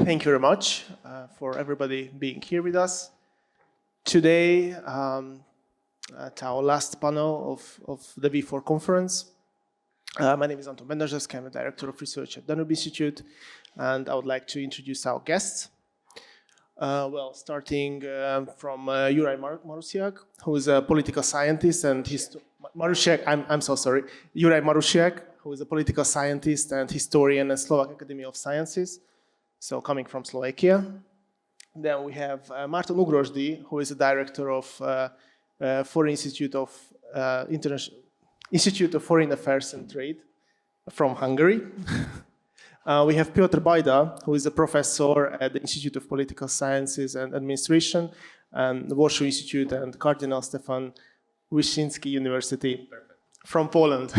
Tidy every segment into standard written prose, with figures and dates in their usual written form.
Thank you very much for everybody being here with us. Today, at our last panel of the V4 conference, my name is Anton Benderzsevszky. I'm the Director of Research at Danube Institute, and I would like to introduce our guests. Starting from Juraj Marusiak, who is a political scientist and Juraj Marusiak, who is a political scientist and historian at Slovak Academy of Sciences, so coming from Slovakia. Then we have Márton Ugrosdi, who is the director of Foreign Institute of Institute of Foreign Affairs and Trade from Hungary. We have Piotr Bajda, who is a professor at the Institute of Political Sciences and Administration and the Warsaw Institute, and Cardinal Stefan Wyszyński University from Poland.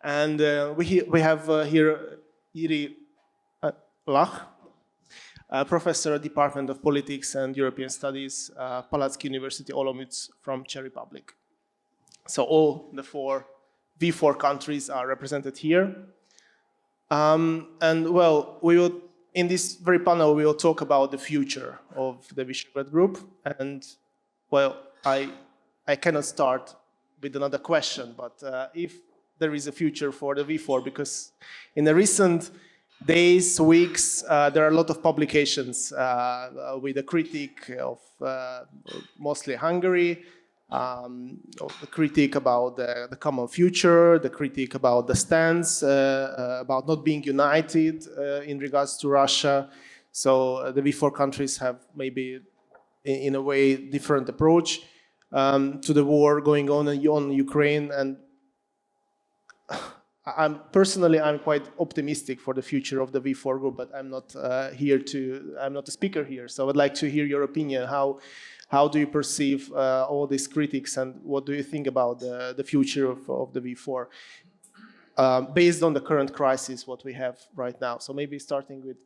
And we have here Iri Lach, professor at Department of Politics and European Studies, Palacký University Olomouc from Czech Republic. So all the four V4 countries are represented here. In this very panel, we will talk about the future of the Visegrád group. And I cannot start with another question, but if there is a future for the V4, because in the recent days, weeks, there are a lot of publications with a critique of mostly Hungary, the critique about the common future, the critique about the stance, about not being united in regards to Russia. So the V4 countries have maybe, in a way, different approach to the war going on in Ukraine. And I'm quite optimistic for the future of the V4 group, but I'm not I'm not a speaker here. So I'd like to hear your opinion. How do you perceive all these critics, and what do you think about the future of the V4 based on the current crisis, what we have right now? So maybe starting with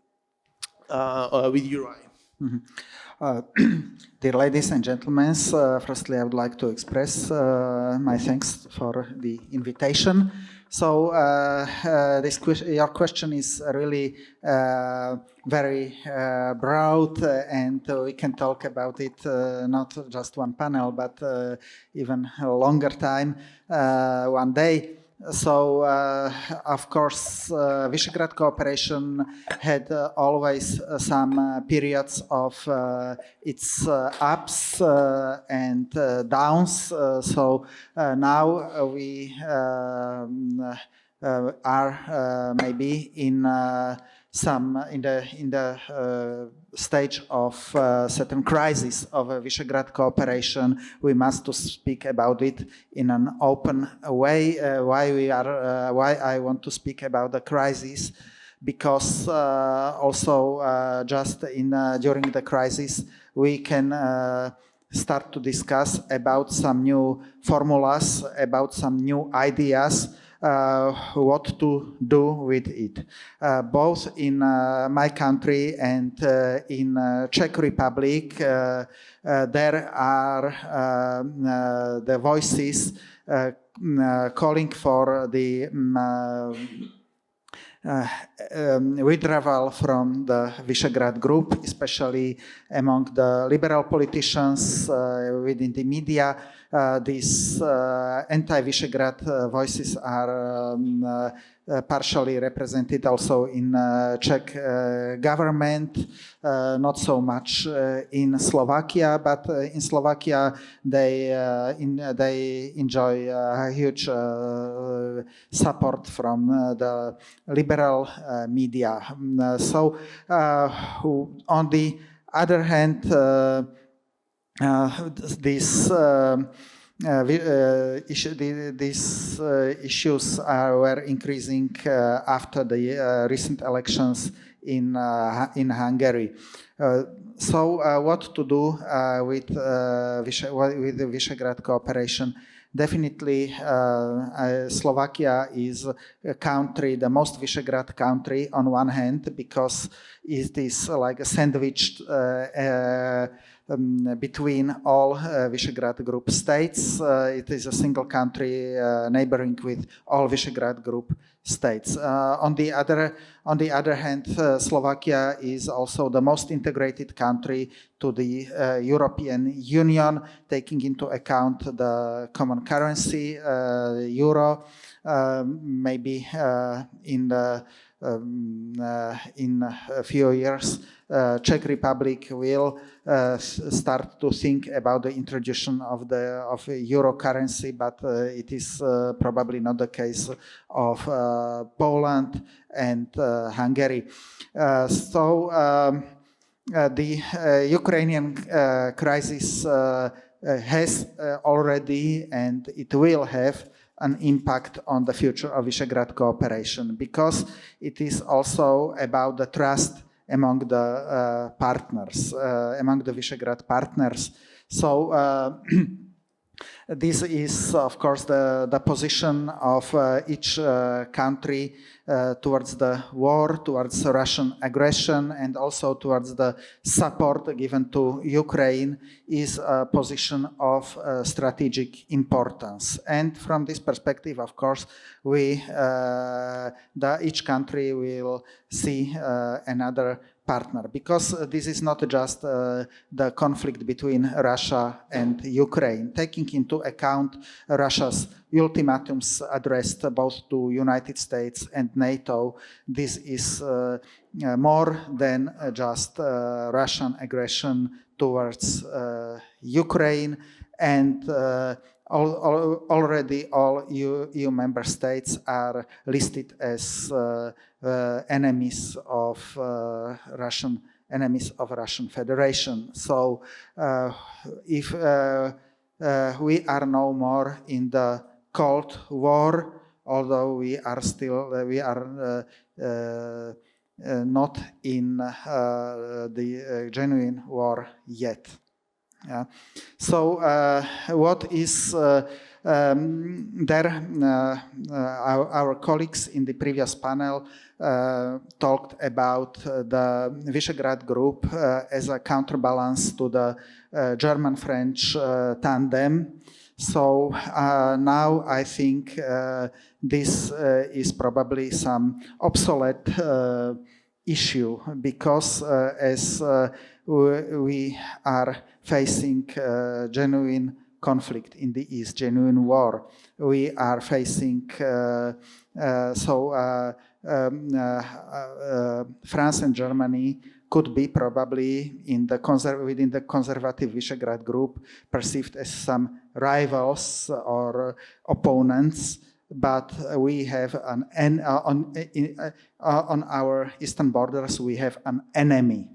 Juraj. Mm-hmm. Dear ladies and gentlemen, firstly I would like to express my thanks for the invitation. So your question is really very broad, and we can talk about it not just one panel, but even a longer time, one day. So, of course, Visegrád cooperation had always some periods of its ups and downs. So now we are maybe in the stage of certain crisis of Visegrád cooperation. We must speak about it in an open way. Why I want to speak about the crisis? Because also just during the crisis we can start to discuss about some new formulas, about some new ideas. What to do with it. Both in my country and in Czech Republic, there are the voices calling for the withdrawal from the Visegrád group, especially among the liberal politicians within the media. These anti-Visegrád voices are partially represented also in Czech government, not so much in Slovakia, but in Slovakia they enjoy huge support from the liberal media. So on the other hand, these issues were increasing after the recent elections in Hungary. So what to do with the Visegrád cooperation? Definitely, Slovakia is a country, the most Visegrád country on one hand, because it is like a sandwiched between all Visegrád Group states. It is a single country neighboring with all Visegrád Group states. On the other hand, Slovakia is also the most integrated country to the European Union, taking into account the common currency, euro. Maybe in a few years, Czech Republic will start to think about the introduction of euro currency, but it is probably not the case of Poland and Hungary. The Ukrainian crisis has already, and it will have, an impact on the future of Visegrád cooperation, because it is also about the trust among the partners, among the Visegrád partners. So this is, of course, the position of each country towards the war, towards Russian aggression, and also towards the support given to Ukraine is a position of strategic importance. And from this perspective, of course, each country will see another partner, because this is not just the conflict between Russia and Ukraine. Taking into account Russia's ultimatums addressed both to United States and NATO, this is more than just Russian aggression towards Ukraine, and already all EU member states are listed as enemies of Russian Federation. So if we are no more in the Cold War, although we are not in the genuine war yet. Yeah. So what is there? Our colleagues in the previous panel talked about the Visegrád Group as a counterbalance to the German-French tandem. So now I think this is probably some obsolete issue, because as we are facing genuine conflict in the East, genuine war, we are facing France and Germany could be probably within the conservative Visegrád Group perceived as some rivals or opponents, but we have on our eastern borders we have an enemy.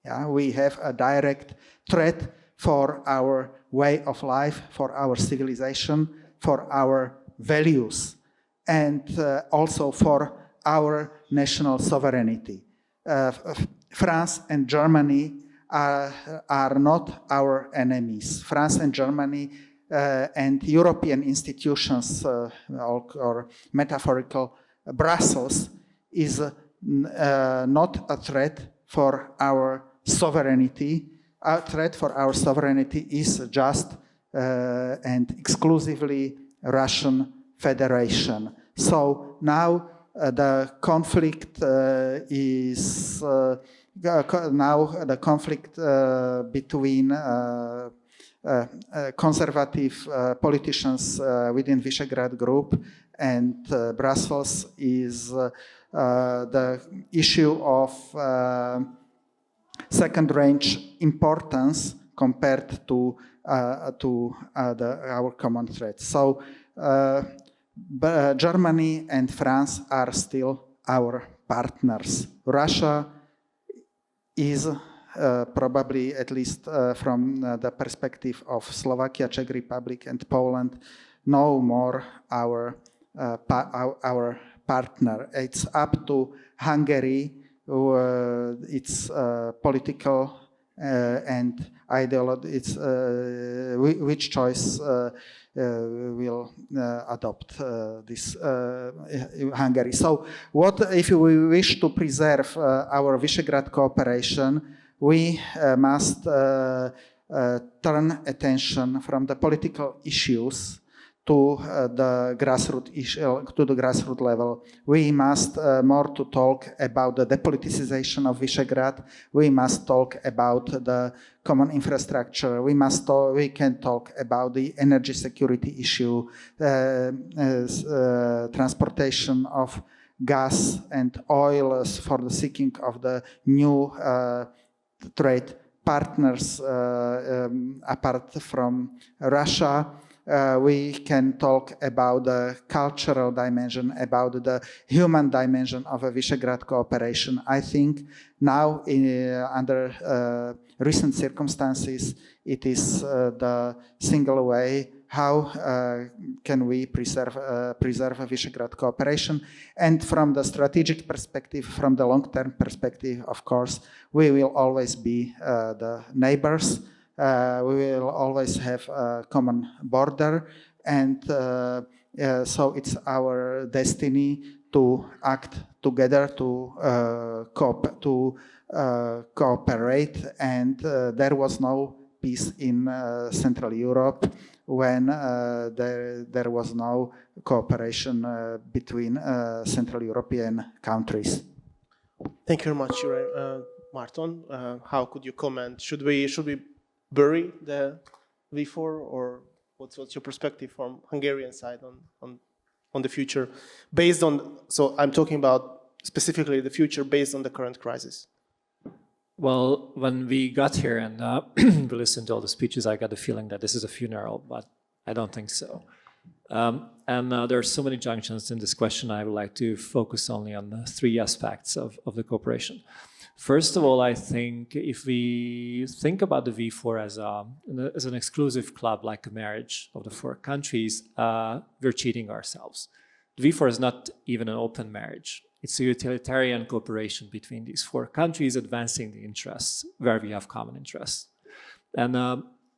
Yeah, we have a direct threat for our way of life, for our civilization, for our values, and also for our national sovereignty. France and Germany are not our enemies. France and Germany and European institutions, or metaphorical Brussels, is not a threat for our sovereignty. A threat for our sovereignty is just and exclusively Russian Federation. So now the conflict between conservative politicians within Visegrád Group and Brussels is the issue of second-range importance compared to our common threats. So Germany and France are still our partners. Russia is probably, at least from the perspective of Slovakia, Czech Republic, and Poland, no more our partner. It's up to Hungary, its political and ideology, which choice will adopt this Hungary. So what if we wish to preserve our Visegrád cooperation, we must turn attention from the political issues to the grassroots level. We must more to talk about the depoliticization of Visegrad. We must talk about the common infrastructure. We can talk about the energy security issue, transportation of gas and oil for the seeking of the new trade partners apart from Russia. We can talk about the cultural dimension, about the human dimension of a Visegrad cooperation. I think now, under recent circumstances, it is the single way how can we preserve a Visegrad cooperation. And from the strategic perspective, from the long-term perspective, of course, we will always be the neighbors. We will always have a common border, and so it's our destiny to act together, to cooperate. And there was no peace in Central Europe when there was no cooperation between Central European countries. Thank you very much, Marton. How could you comment? Should we bury the V4, or what's your perspective from Hungarian side on the future, based on? So I'm talking about specifically the future based on the current crisis. Well, when we got here and we listened to all the speeches, I got the feeling that this is a funeral, but I don't think so. There are so many junctions in this question. I would like to focus only on the three aspects of the cooperation. First of all, I think if we think about the V4 as an exclusive club, like a marriage of the four countries, we're cheating ourselves. The V4 is not even an open marriage. It's a utilitarian cooperation between these four countries, advancing the interests where we have common interests. And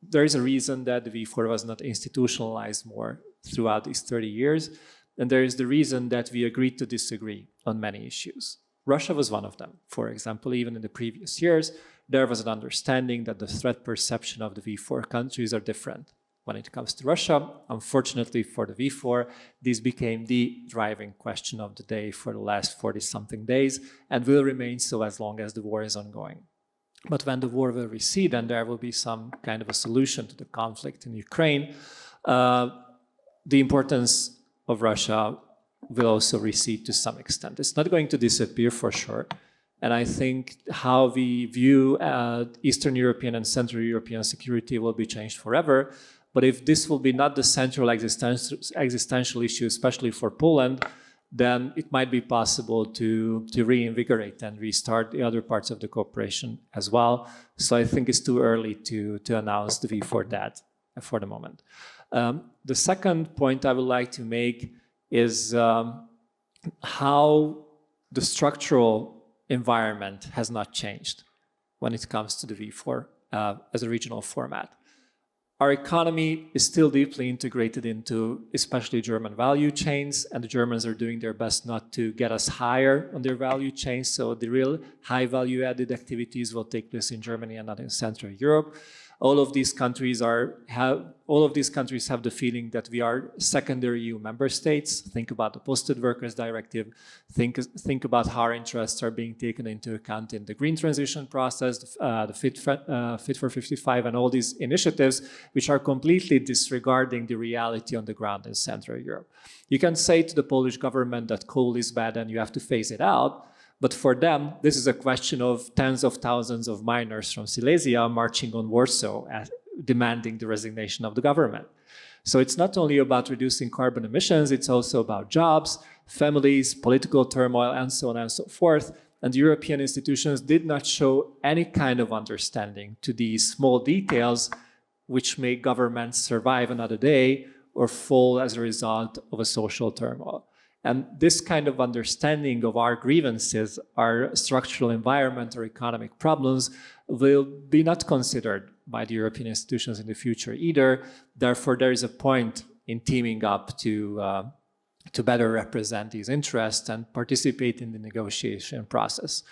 there is a reason that the V4 was not institutionalized more throughout these 30 years. And there is the reason that we agreed to disagree on many issues. Russia was one of them. For example, even in the previous years, there was an understanding that the threat perception of the V4 countries are different. When it comes to Russia, unfortunately for the V4, this became the driving question of the day for the last 40-something days, and will remain so as long as the war is ongoing. But when the war will recede and there will be some kind of a solution to the conflict in Ukraine, the importance of Russia will also recede to some extent. It's not going to disappear for sure. And I think how we view Eastern European and Central European security will be changed forever. But if this will be not the central existential issue, especially for Poland, then it might be possible to reinvigorate and restart the other parts of the cooperation as well. So I think it's too early to announce the V4 dead for the moment. The second point I would like to make is how the structural environment has not changed when it comes to the V4 as a regional format. Our economy is still deeply integrated into especially German value chains, and the Germans are doing their best not to get us higher on their value chains, so the real high value added activities will take place in Germany and not in Central Europe. All of these countries have the feeling that we are secondary EU member states. Think about the Posted Workers Directive. Think about how our interests are being taken into account in the green transition process, the Fit for 55, and all these initiatives, which are completely disregarding the reality on the ground in Central Europe. You can say to the Polish government that coal is bad and you have to phase it out. But for them, this is a question of tens of thousands of miners from Silesia marching on Warsaw, demanding the resignation of the government. So it's not only about reducing carbon emissions, it's also about jobs, families, political turmoil, and so on and so forth. And the European institutions did not show any kind of understanding to these small details which make governments survive another day or fall as a result of a social turmoil. And this kind of understanding of our grievances, our structural environment or economic problems will be not considered by the European institutions in the future either. Therefore, there is a point in teaming up to better represent these interests and participate in the negotiation process.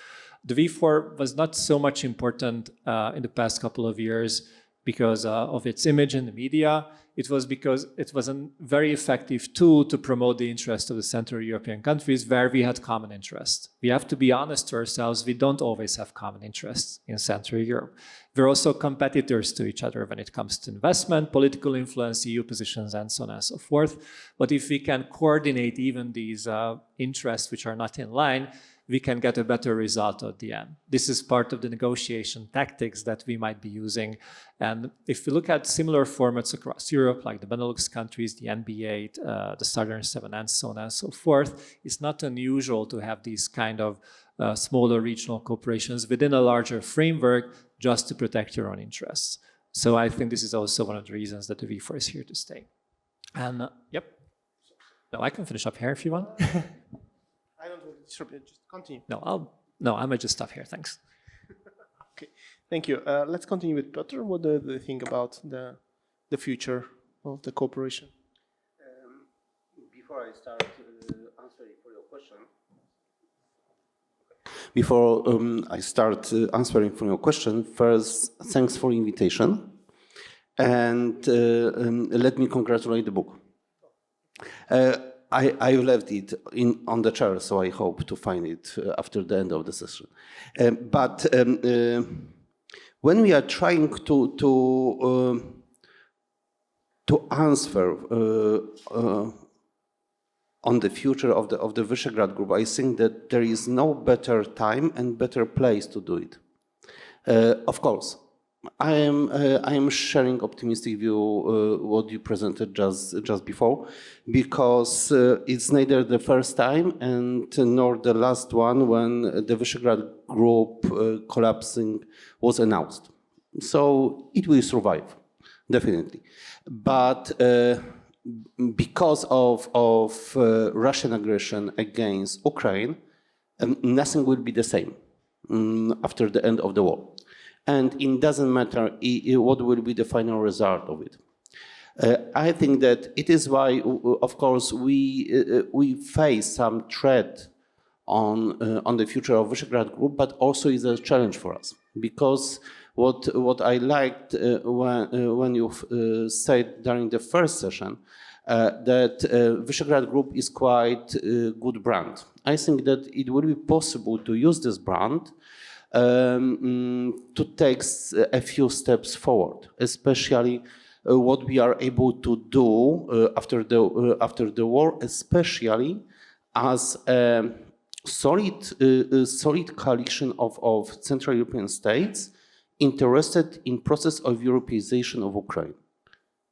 The V4 was not so much important in the past couple of years because of its image in the media. It was because it was a very effective tool to promote the interest of the Central European countries where we had common interests. We have to be honest to ourselves, we don't always have common interests in Central Europe. We're also competitors to each other when it comes to investment, political influence, EU positions, and so on and so forth. But if we can coordinate even these interests which are not in line, we can get a better result at the end. This is part of the negotiation tactics that we might be using. And if we look at similar formats across Europe, like the Benelux countries, the NBA, the Southern Seven, and so on and so forth, it's not unusual to have these kind of smaller regional corporations within a larger framework just to protect your own interests. So I think this is also one of the reasons that the V4 is here to stay. And yep. No, I can finish up here if you want. I don't want to disturb you, just continue. No, I might just stop here, thanks. Okay, thank you. Let's continue with Piotr. What do you think about the future of the cooperation? Before I start answering for your question, first, thanks for invitation, and let me congratulate the book. I left it on the chair, so I hope to find it after the end of the session. But when we are trying to answer on the future of the Visegrád group, I think that there is no better time and better place to do it. Of course, I am sharing optimistic view what you presented just before, because it's neither the first time and nor the last one when the Visegrád group collapsing was announced. So it will survive, definitely. But because of Russian aggression against Ukraine, nothing will be the same after the end of the war. And it doesn't matter what will be the final result of it. I think that it is why, of course, we face some threat on the future of Visegrád group, but also is a challenge for us, because what I liked when you said during the first session that Visegrád group is quite a good brand. I think that it will be possible to use this brand to take a few steps forward, especially what we are able to do after the war, especially as a solid coalition of Central European states interested in process of Europeization of Ukraine.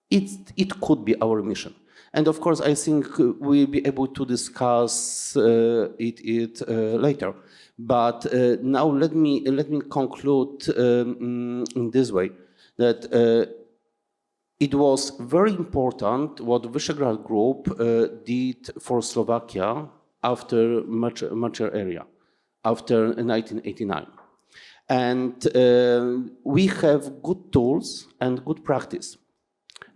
It could be our mission. And of course, I think we'll be able to discuss it later. But now let me conclude in this way, that it was very important what Visegrád group did for Slovakia after mature area, after 1989. And we have good tools and good practice,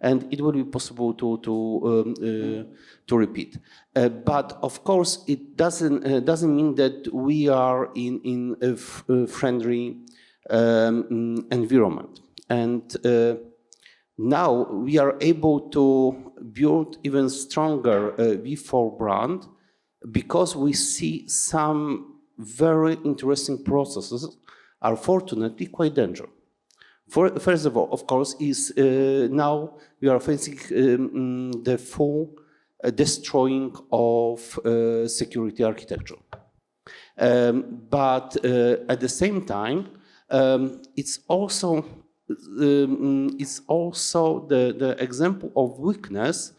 and it will be possible to repeat. But of course, it doesn't mean that we are in a friendly environment. And now we are able to build even stronger V4 brand, because we see some very interesting processes are fortunately quite dangerous. First of all, of course, is now we are facing the full destroying of security architecture. But at the same time, it's also the example of weakness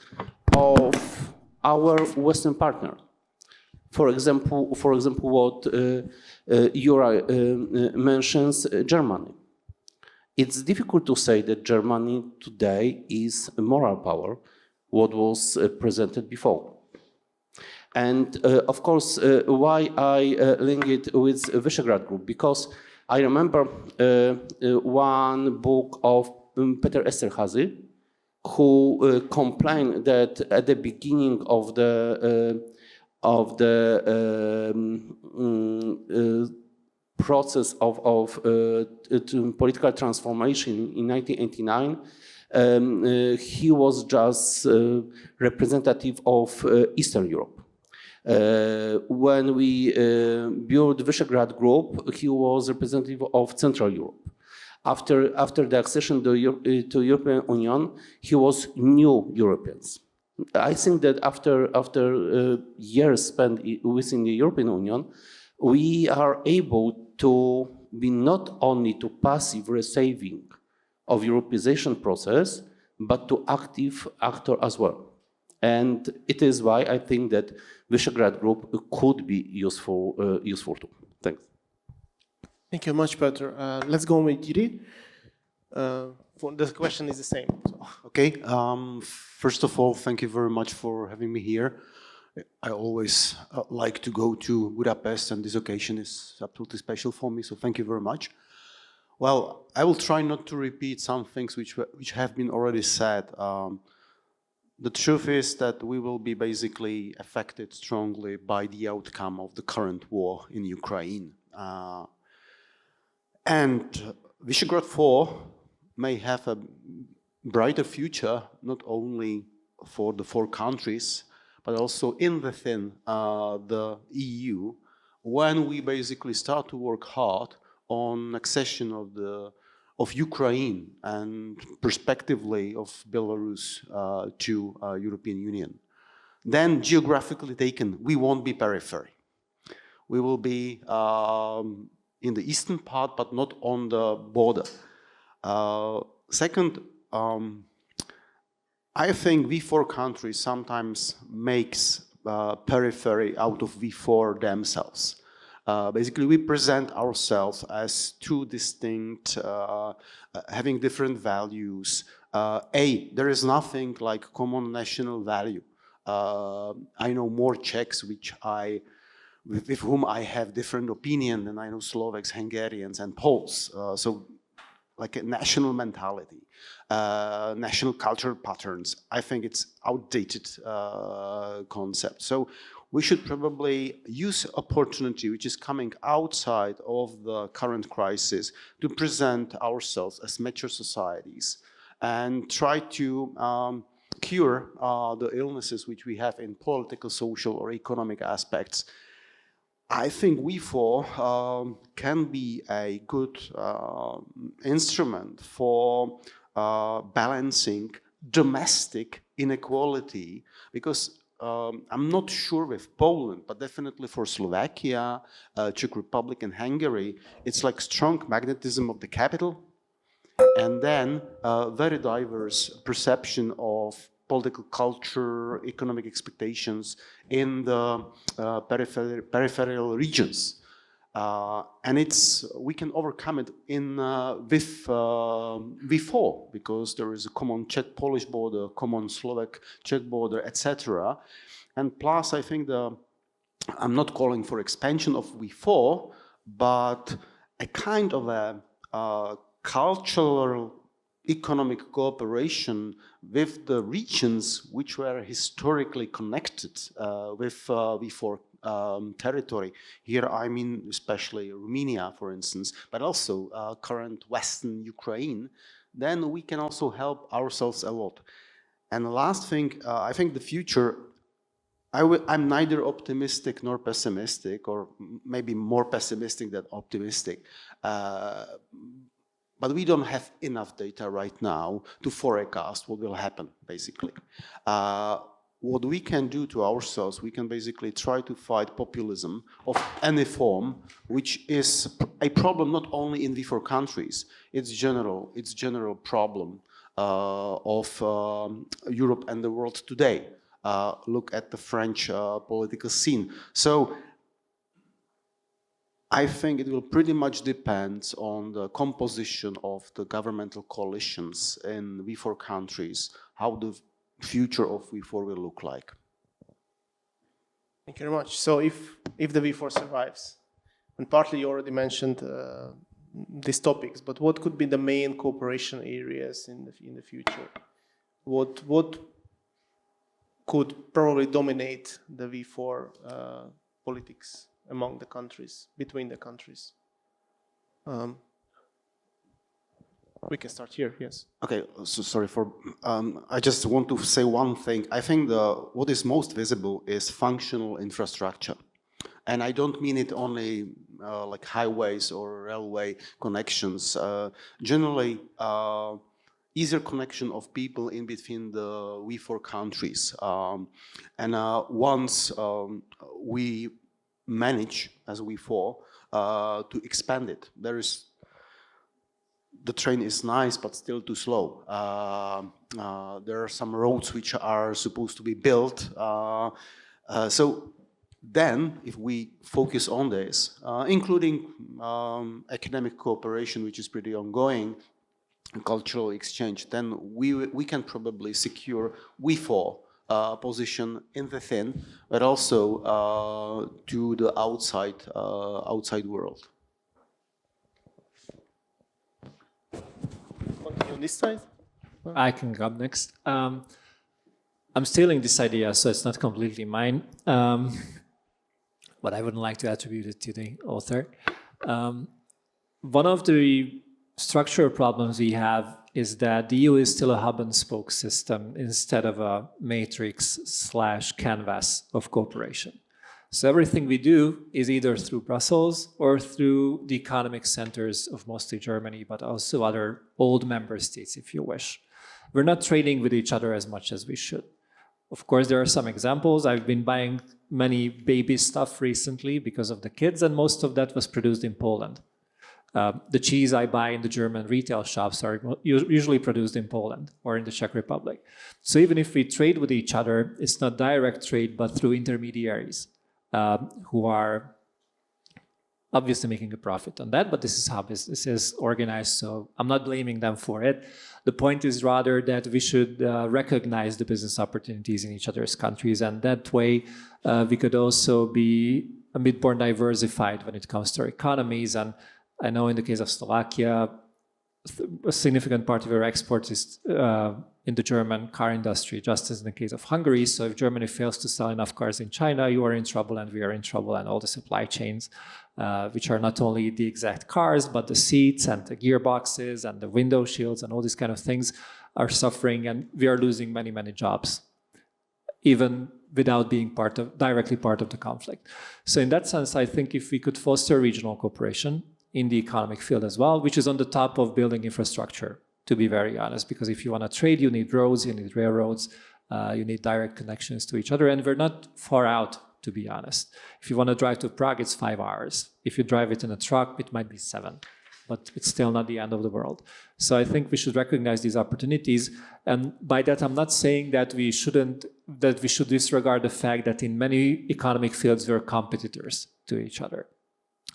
of our Western partner. For example, what Jura mentions, Germany. It's difficult to say that Germany today is a moral power, what was presented before. And of course, why I link it with Visegrád group, because I remember one book of Peter Esterházy, who complained that at the beginning of the process of political transformation in 1989, he was just representative of Eastern Europe. When we built the Visegrádi group, he was representative of Central Europe. After the accession to European Union, he was new Europeans. I think that after years spent within the European Union, we are able to be not only to passive receiving of Europeization process, but to active actor as well. And it is why I think that Visegrádi group could be useful too. Thanks. Thank you much, Peter. Let's go with Yuri. The question is the same. So. Okay. First of all, thank you very much for having me here. I always like to go to Budapest, and this occasion is absolutely special for me, so thank you very much. Well, I will try not to repeat some things which have been already said. The truth is that we will be basically affected strongly by the outcome of the current war in Ukraine. And Visegrád 4 may have a brighter future, not only for the 4 countries, but also within the EU, when we basically start to work hard on accession of Ukraine and prospectively of Belarus to European Union. Then geographically taken, we won't be periphery. We will be in the eastern part, but not on the border. Second, I think V4 countries sometimes makes periphery out of V4 themselves. Basically, we present ourselves as 2 distinct, having different values. There is nothing like common national value. I know more Czechs with whom I have different opinion than I know Slovaks, Hungarians, and Poles. So, like a national mentality, national cultural patterns. I think it's outdated concept. So we should probably use opportunity which is coming outside of the current crisis to present ourselves as mature societies and try to cure the illnesses which we have in political, social, or economic aspects. I think V4 can be a good instrument for balancing domestic inequality, because I'm not sure with Poland, but definitely for Slovakia, Czech Republic, and Hungary, it's like strong magnetism of the capital, and then very diverse perception of political culture, economic expectations in the peripheral regions. And we can overcome it with V4, because there is a common Czech-Polish border, common Slovak-Czech border, etc. And plus, I think I'm not calling for expansion of V4, but a kind of a cultural economic cooperation with the regions which were historically connected with V4 territory. Here I mean especially Romania, for instance, but also current Western Ukraine. Then we can also help ourselves a lot. And the last thing, I think the future, I'm neither optimistic nor pessimistic, or maybe more pessimistic than optimistic. But we don't have enough data right now to forecast what will happen, basically. What we can do to ourselves, we can basically try to fight populism of any form, which is a problem not only in V4 countries, it's general problem of Europe and the world today. Look at the French political scene. So I think it will pretty much depend on the composition of the governmental coalitions in V4 countries, how the future of V4 will look like. Thank you very much. So if the V4 survives, and partly you already mentioned these topics, but what could be the main cooperation areas in the future? What could probably dominate the V4 politics among the countries, between the countries? We can start here, yes. Okay, so sorry for, I just want to say one thing. I think what is most visible is functional infrastructure. And I don't mean it only like highways or railway connections. Generally, easier connection of people in between the V4 countries. And once we manage, as V4, to expand it, the train is nice, but still too slow. There are some roads which are supposed to be built. So then, if we focus on this, including academic cooperation, which is pretty ongoing, and cultural exchange, then we can probably secure V4 position in the thin, but also to the outside world. On this side? I can go up next. I'm stealing this idea, so it's not completely mine, but I wouldn't like to attribute it to the author. One of the structural problems we have is that the EU is still a hub and spoke system instead of a matrix/canvas of cooperation. So everything we do is either through Brussels or through the economic centers of mostly Germany, but also other old member states, if you wish. We're not trading with each other as much as we should. Of course, there are some examples. I've been buying many baby stuff recently because of the kids, and most of that was produced in Poland. The cheese I buy in the German retail shops are usually produced in Poland or in the Czech Republic. So even if we trade with each other, it's not direct trade, but through intermediaries who are obviously making a profit on that, but this is how business is organized, so I'm not blaming them for it. The point is rather that we should recognize the business opportunities in each other's countries, and that way we could also be a bit more diversified when it comes to our economies. And I know in the case of Slovakia, a significant part of our exports is in the German car industry, just as in the case of Hungary. So if Germany fails to sell enough cars in China, you are in trouble and we are in trouble, and all the supply chains, which are not only the exact cars, but the seats and the gearboxes and the window shields and all these kind of things are suffering, and we are losing many, many jobs, even without being directly part of the conflict. So in that sense, I think if we could foster regional cooperation in the economic field as well, which is on the top of building infrastructure, to be very honest, because if you want to trade, you need roads, you need railroads, you need direct connections to each other, and we're not far out, to be honest. If you want to drive to Prague, it's 5 hours. If you drive it in a truck, it might be 7, but it's still not the end of the world. So I think we should recognize these opportunities, and by that I'm not saying that we should disregard the fact that in many economic fields we're competitors to each other.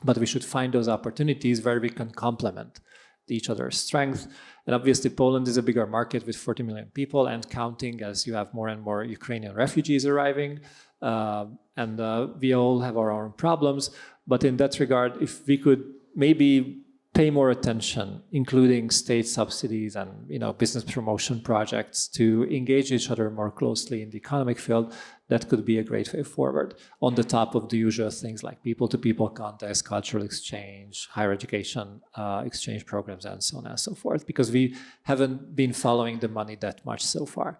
But we should find those opportunities where we can complement each other's strength. And obviously Poland is a bigger market with 40 million people and counting, as you have more and more Ukrainian refugees arriving. And we all have our own problems. But in that regard, if we could maybe pay more attention, including state subsidies and business promotion projects, to engage each other more closely in the economic field, that could be a great way forward, on the top of the usual things like people-to-people contacts, cultural exchange, higher education exchange programs, and so on and so forth, because we haven't been following the money that much so far.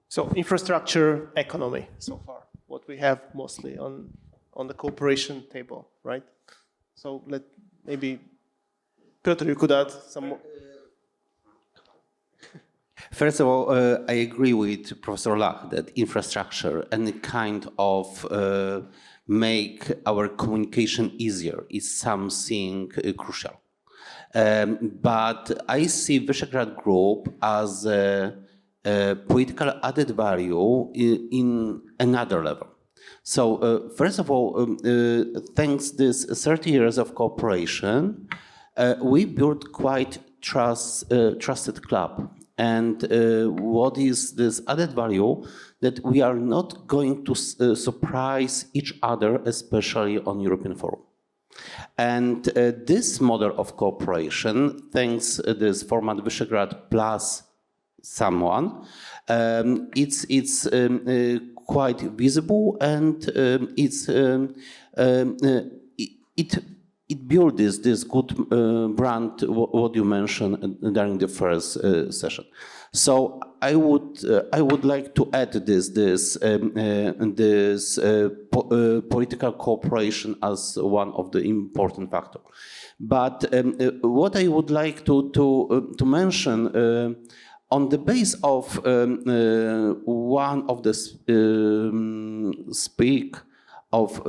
So infrastructure, economy, so far, what we have mostly on the cooperation table, right? So maybe, Piotr, you could add some more. First of all, I agree with Professor Lach that infrastructure and kind of make our communication easier is something crucial. But I see Visegrád Group as a political added value in another level. So first of all, thanks to this 30 years of cooperation, we built quite trusted club. And what is this added value? That we are not going to surprise each other, especially on European Forum. And this model of cooperation, thanks to this format Visegrád plus someone, it's quite visible, and it it built this good brand, what you mentioned during the first session. So I would like to add this political cooperation as one of the important factors. But what I would like to mention on the base of one of the speak of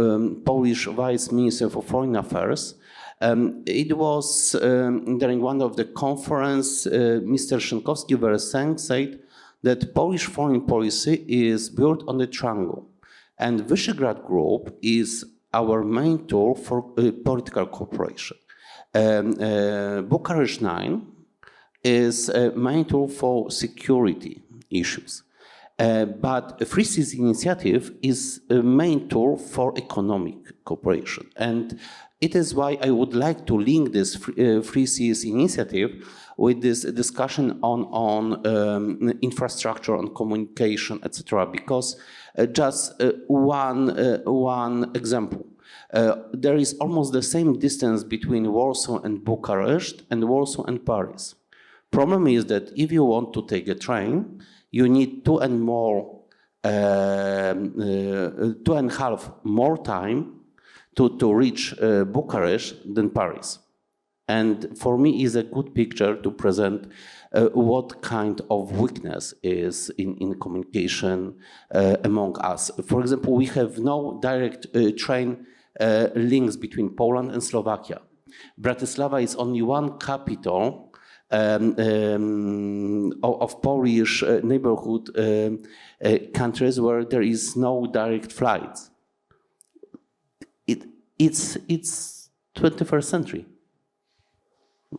Polish Vice Minister for Foreign Affairs. It was during one of the conference, Mr. Szynkowski said that Polish foreign policy is built on the triangle, and Visegrad Group is our main tool for political cooperation. Bucharest 9 is a main tool for security issues. But a Free Seas initiative is a main tool for economic cooperation. And it is why I would like to link this Free Seas initiative with this discussion on infrastructure, on communication, etc. Because just one example. There is almost the same distance between Warsaw and Bucharest and Warsaw and Paris. Problem is that if you want to take a train, you need 2.5 more time to reach Bucharest than Paris. And for me is a good picture to present what kind of weakness is in communication among us. For example, we have no direct train links between Poland and Slovakia. Bratislava is only one capital of Polish neighborhood countries where there is no direct flights. It's 21st century,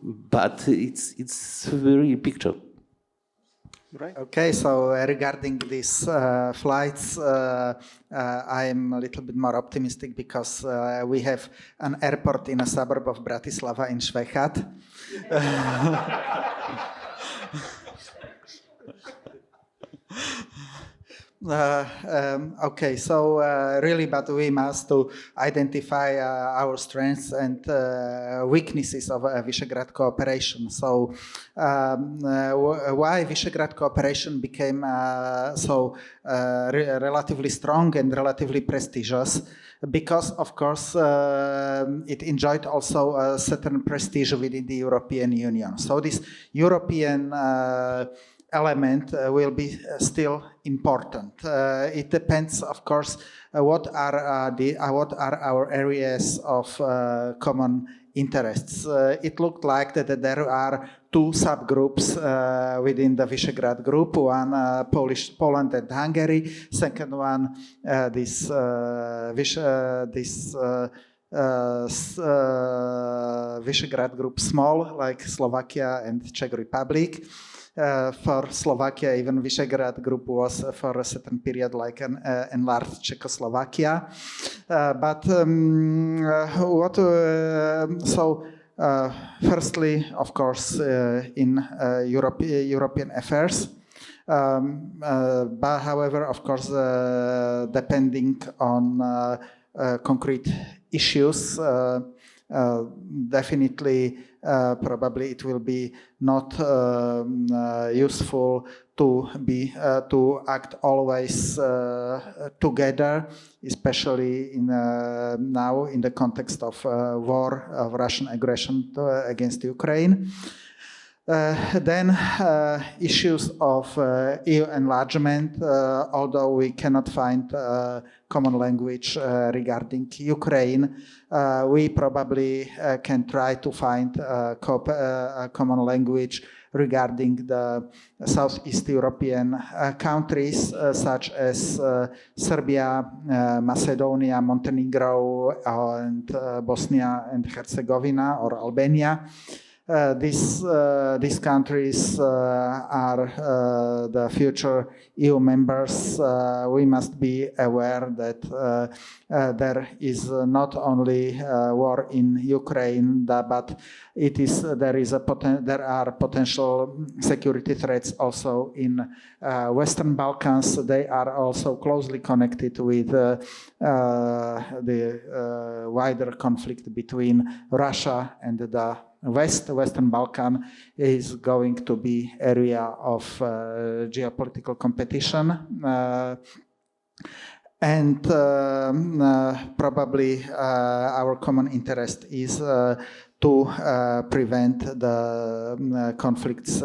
but it's a very picture. Right. Okay, so regarding these flights, I'm a little bit more optimistic because we have an airport in a suburb of Bratislava in Švechat. Okay, so really, but we must to identify our strengths and weaknesses of Visegrad cooperation. So why Visegrad cooperation became relatively strong and relatively prestigious? Because, of course, it enjoyed also a certain prestige within the European Union. So this European element will be still important. It depends, of course, what are our areas of common interests. It looked like that there are two subgroups within the Visegrad group. One Poland and Hungary. Second one Visegrad group small, like Slovakia and Czech Republic. For Slovakia, even Visegrád group was for a certain period like an enlarged Czechoslovakia. Firstly, of course, in European affairs. But however, of course, depending on concrete issues, definitely probably it will be not useful to act always together, especially now in the context of war, of Russian aggression against Ukraine. Then issues of EU enlargement, although we cannot find common language regarding Ukraine, we probably can try to find a common language regarding the Southeast European countries such as Serbia, Macedonia, Montenegro, and Bosnia and Herzegovina or Albania. these countries are the future EU members. We must be aware that there is not only war in Ukraine, but there are potential security threats also in Western Balkans. They are also closely connected with the wider conflict between Russia and the Western Balkan is going to be area of geopolitical competition. And probably our common interest is to prevent the conflicts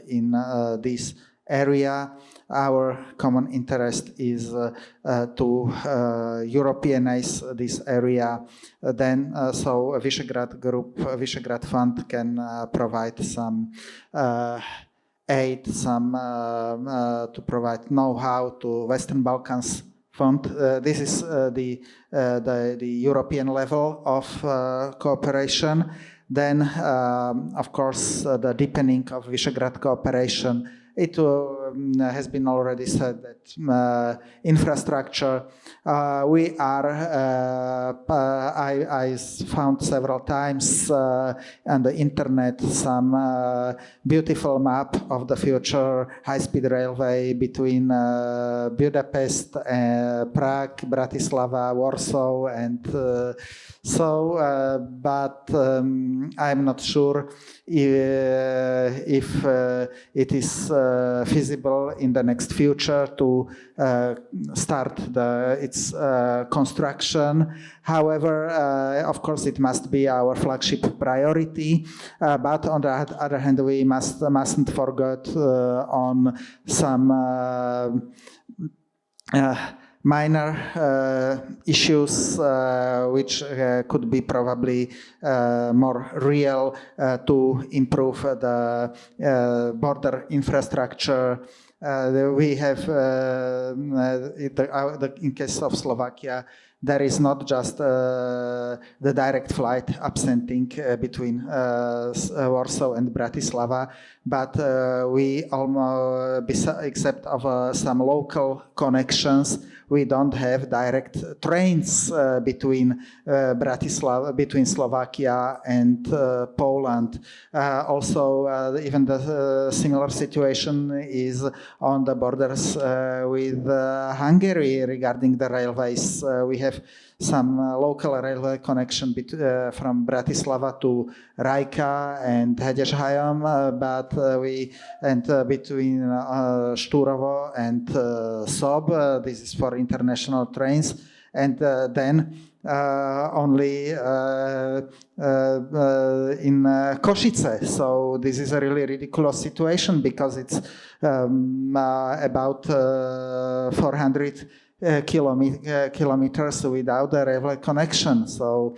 in this area. Our common interest is to Europeanize this area. Then, so a Visegrad Group, a Visegrad Fund can provide some aid, to provide know-how to Western Balkans Fund. This is the European level of cooperation. Then, of course, the deepening of Visegrad cooperation. It has been already said that infrastructure. We are. I found several times on the internet some beautiful map of the future high-speed railway between Budapest, Prague, Bratislava, Warsaw, and but I'm not sure if it is feasible in the next future to start its construction. However, of course, it must be our flagship priority. But on the other hand, we mustn't forget on some minor issues which could be probably more real to improve the border infrastructure. We have, in case of Slovakia, there is not just the direct flight absenting between Warsaw and Bratislava, but we almost, except of some local connections, we don't have direct trains between between Slovakia and Poland. Also, even the similar situation is on the borders with Hungary regarding the railways. We have some local railway connection from Bratislava to Rijeka and Hegyeshájom, but between Štúrovo and Sob, this is for international trains, and then only in Košice. So this is a really ridiculous situation because it's about 400 kilometers without a railway connection. So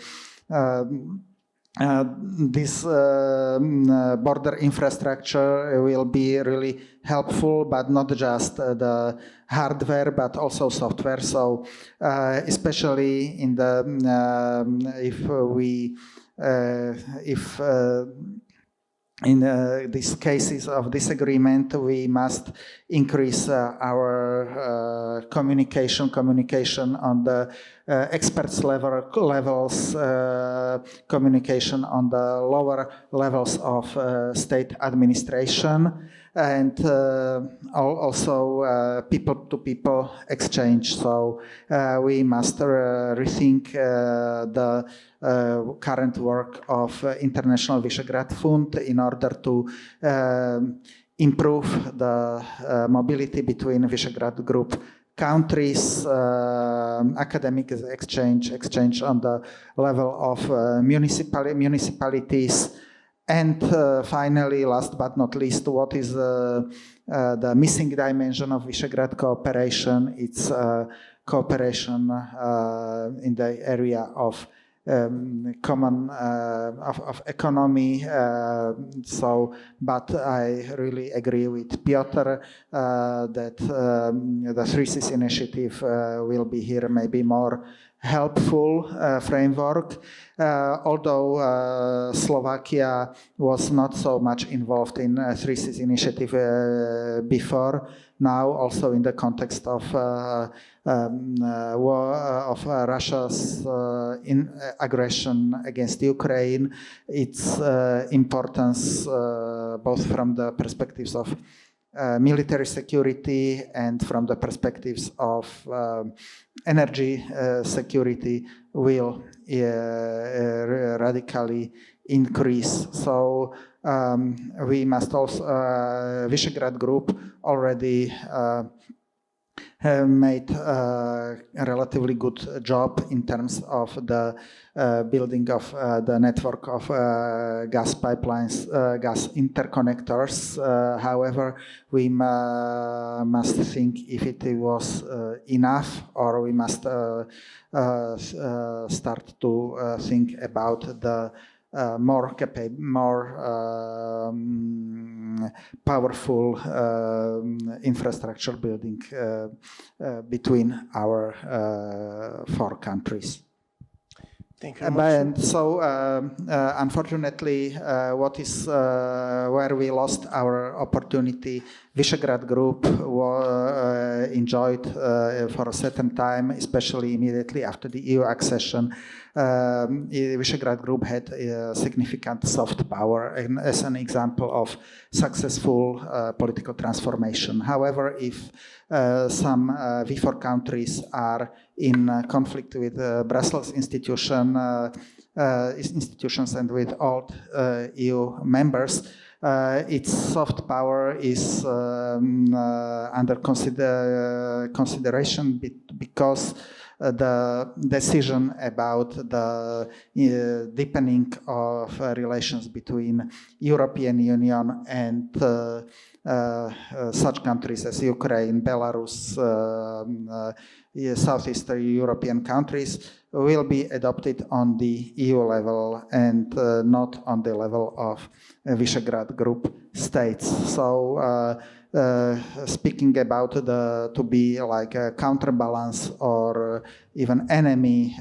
this border infrastructure will be really helpful, but not just the hardware, but also software. So especially in the in these cases of disagreement, we must increase our communication on the experts levels, communication on the lower levels of state administration, and also people-to-people exchange. So we must rethink the current work of International Visegrád Fund in order to improve the mobility between Visegrád Group countries, academic exchange on the level of municipalities, and finally, last but not least, what is the missing dimension of Visegrád cooperation? It's cooperation in the area of common of economy. But I really agree with Piotr that the 3Cs initiative will be here maybe more helpful framework, although Slovakia was not so much involved in Three Seas initiative before. Now, also in the context of war of Russia's aggression against Ukraine, its importance, both from the perspectives of military security and from the perspectives of energy security, will radically increase. So we must also, Visegrád Group already made a relatively good job in terms of the building of the network of gas pipelines, gas interconnectors. However, we must think if it was enough, or we must start to think about the more powerful infrastructure building between our four countries. Thank you very much. And so, unfortunately, what is where we lost our opportunity, Visegrád Group enjoyed for a certain time, especially immediately after the EU accession. Visegrád Group had significant soft power, and as an example of successful political transformation. However, if some V4 countries are in conflict with Brussels institutions and with all EU members, its soft power is under consideration because the decision about the deepening of relations between European Union and such countries as Ukraine, Belarus, Southeastern European countries will be adopted on the EU level and not on the level of Visegrád Group states. So speaking about to be like a counterbalance or even enemy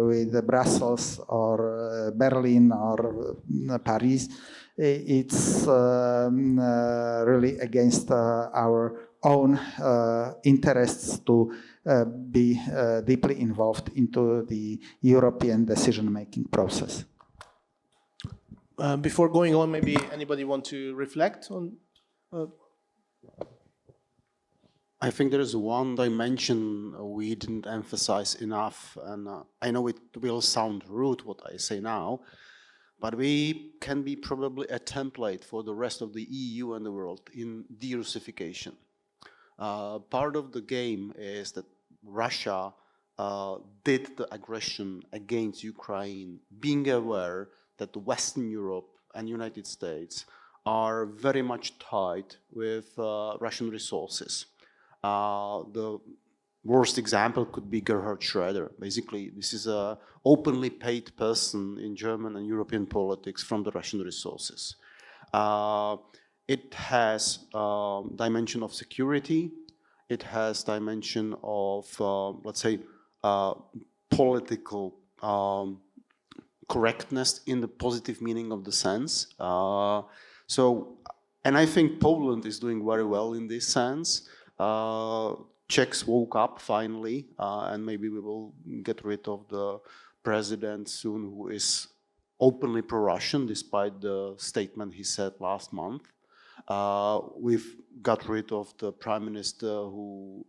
with Brussels or Berlin or Paris, it's really against our own interests to be deeply involved into the European decision-making process. Before going on, maybe anybody want to reflect on? I think there is one dimension we didn't emphasize enough, and I know it will sound rude what I say now, but we can be probably a template for the rest of the EU and the world in de-Russification. Part of the game is that Russia did the aggression against Ukraine, being aware that Western Europe and United States are very much tied with Russian resources. The worst example could be Gerhard Schröder. Basically, this is an openly paid person in German and European politics from the Russian resources. It has dimension of security. It has dimension of, let's say, political correctness in the positive meaning of the sense. And I think Poland is doing very well in this sense. Czechs woke up finally, and maybe we will get rid of the president soon who is openly pro-Russian, despite the statement he said last month. We've got rid of the prime minister who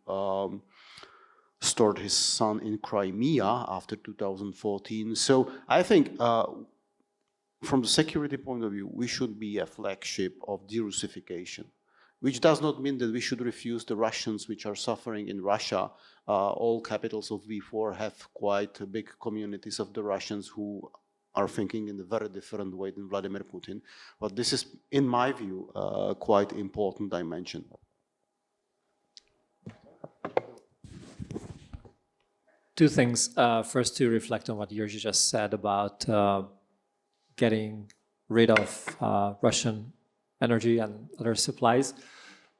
stored his son in Crimea after 2014. So I think from the security point of view, we should be a flagship of de-Russification, which does not mean that we should refuse the Russians which are suffering in Russia. All capitals of V4 have quite big communities of the Russians who are thinking in a very different way than Vladimir Putin. But this is, in my view, quite important dimension. Two things. First, to reflect on what Jerzy just said about getting rid of Russian energy and other supplies.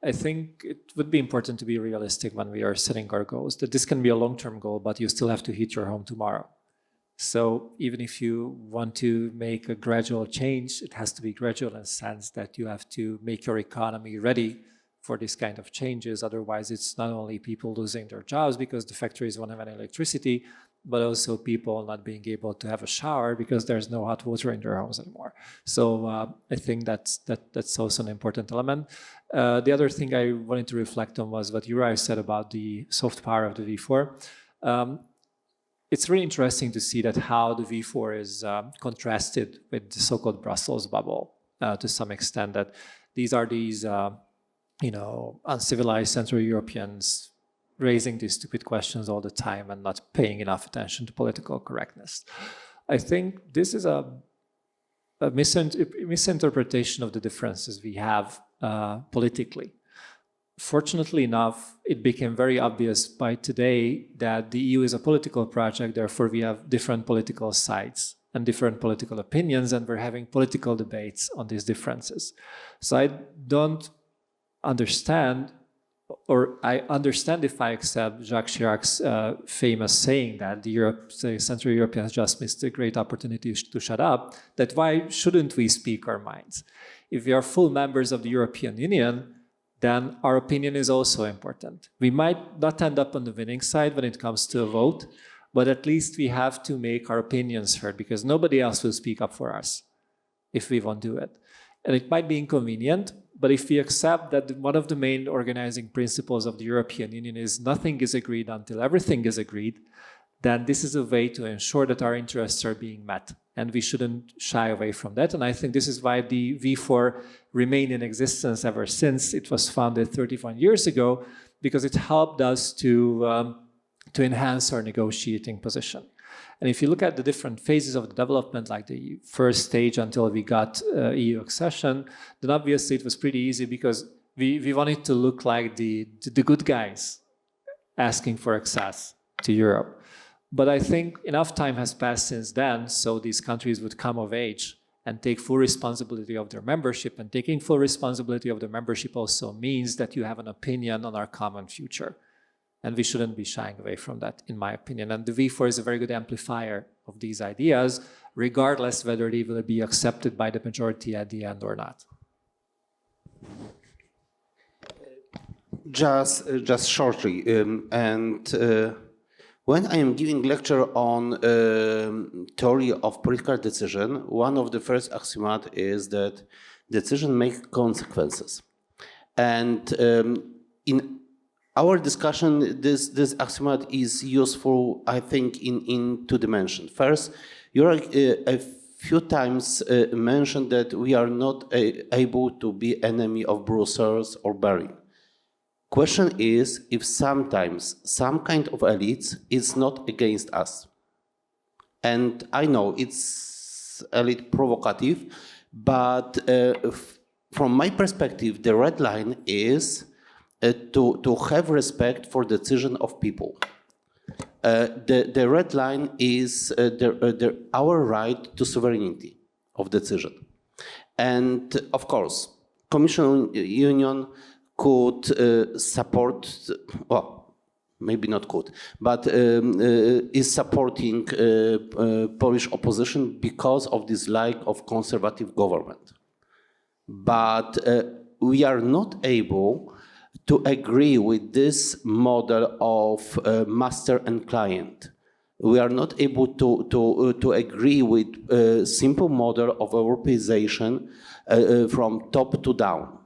I think it would be important to be realistic when we are setting our goals, that this can be a long-term goal, but you still have to heat your home tomorrow. So even if you want to make a gradual change, it has to be gradual in the sense that you have to make your economy ready for this kind of changes. Otherwise, it's not only people losing their jobs because the factories won't have any electricity, but also people not being able to have a shower because there's no hot water in their homes anymore. So I think that's also an important element. The other thing I wanted to reflect on was what Juraj said about the soft power of the V4. It's really interesting to see that how the V4 is contrasted with the so-called Brussels bubble to some extent, that these are these uncivilized Central Europeans raising these stupid questions all the time and not paying enough attention to political correctness. I think this is a misinterpretation of the differences we have politically. Fortunately enough, it became very obvious by today that the EU is a political project, therefore we have different political sides and different political opinions, and we're having political debates on these differences. So I don't understand, or I understand if I accept Jacques Chirac's famous saying that the Central Europeans just missed a great opportunity to shut up, that why shouldn't we speak our minds? If we are full members of the European Union, then our opinion is also important. We might not end up on the winning side when it comes to a vote, but at least we have to make our opinions heard because nobody else will speak up for us if we won't do it. And it might be inconvenient, but if we accept that one of the main organizing principles of the European Union is nothing is agreed until everything is agreed, then this is a way to ensure that our interests are being met. And we shouldn't shy away from that. And I think this is why the V4 remained in existence ever since it was founded 31 years ago, because it helped us to enhance our negotiating position. And if you look at the different phases of the development, like the first stage until we got EU accession, then obviously it was pretty easy because we wanted to look like the good guys asking for access to Europe. But I think enough time has passed since then, so these countries would come of age and take full responsibility of their membership. And taking full responsibility of their membership also means that you have an opinion on our common future. And we shouldn't be shying away from that, in my opinion. And the V4 is a very good amplifier of these ideas, regardless whether they will be accepted by the majority at the end or not. Just shortly, when I am giving lecture on theory of political decision, one of the first axioms is that decision makes consequences. And in our discussion, this axiom is useful, I think, in two dimensions. First, you are a few times mentioned that we are not able to be enemy of Brussels or Berlin. Question is if sometimes some kind of elites is not against us. And I know it's a little provocative, but from my perspective, the red line is to have respect for decision of people. The red line is our right to sovereignty of decision. And of course, Commission Union could support, well, maybe not could, but is supporting Polish opposition because of this lack of conservative government. But we are not able to agree with this model of master and client. We are not able to agree with a simple model of Europeization from top to down.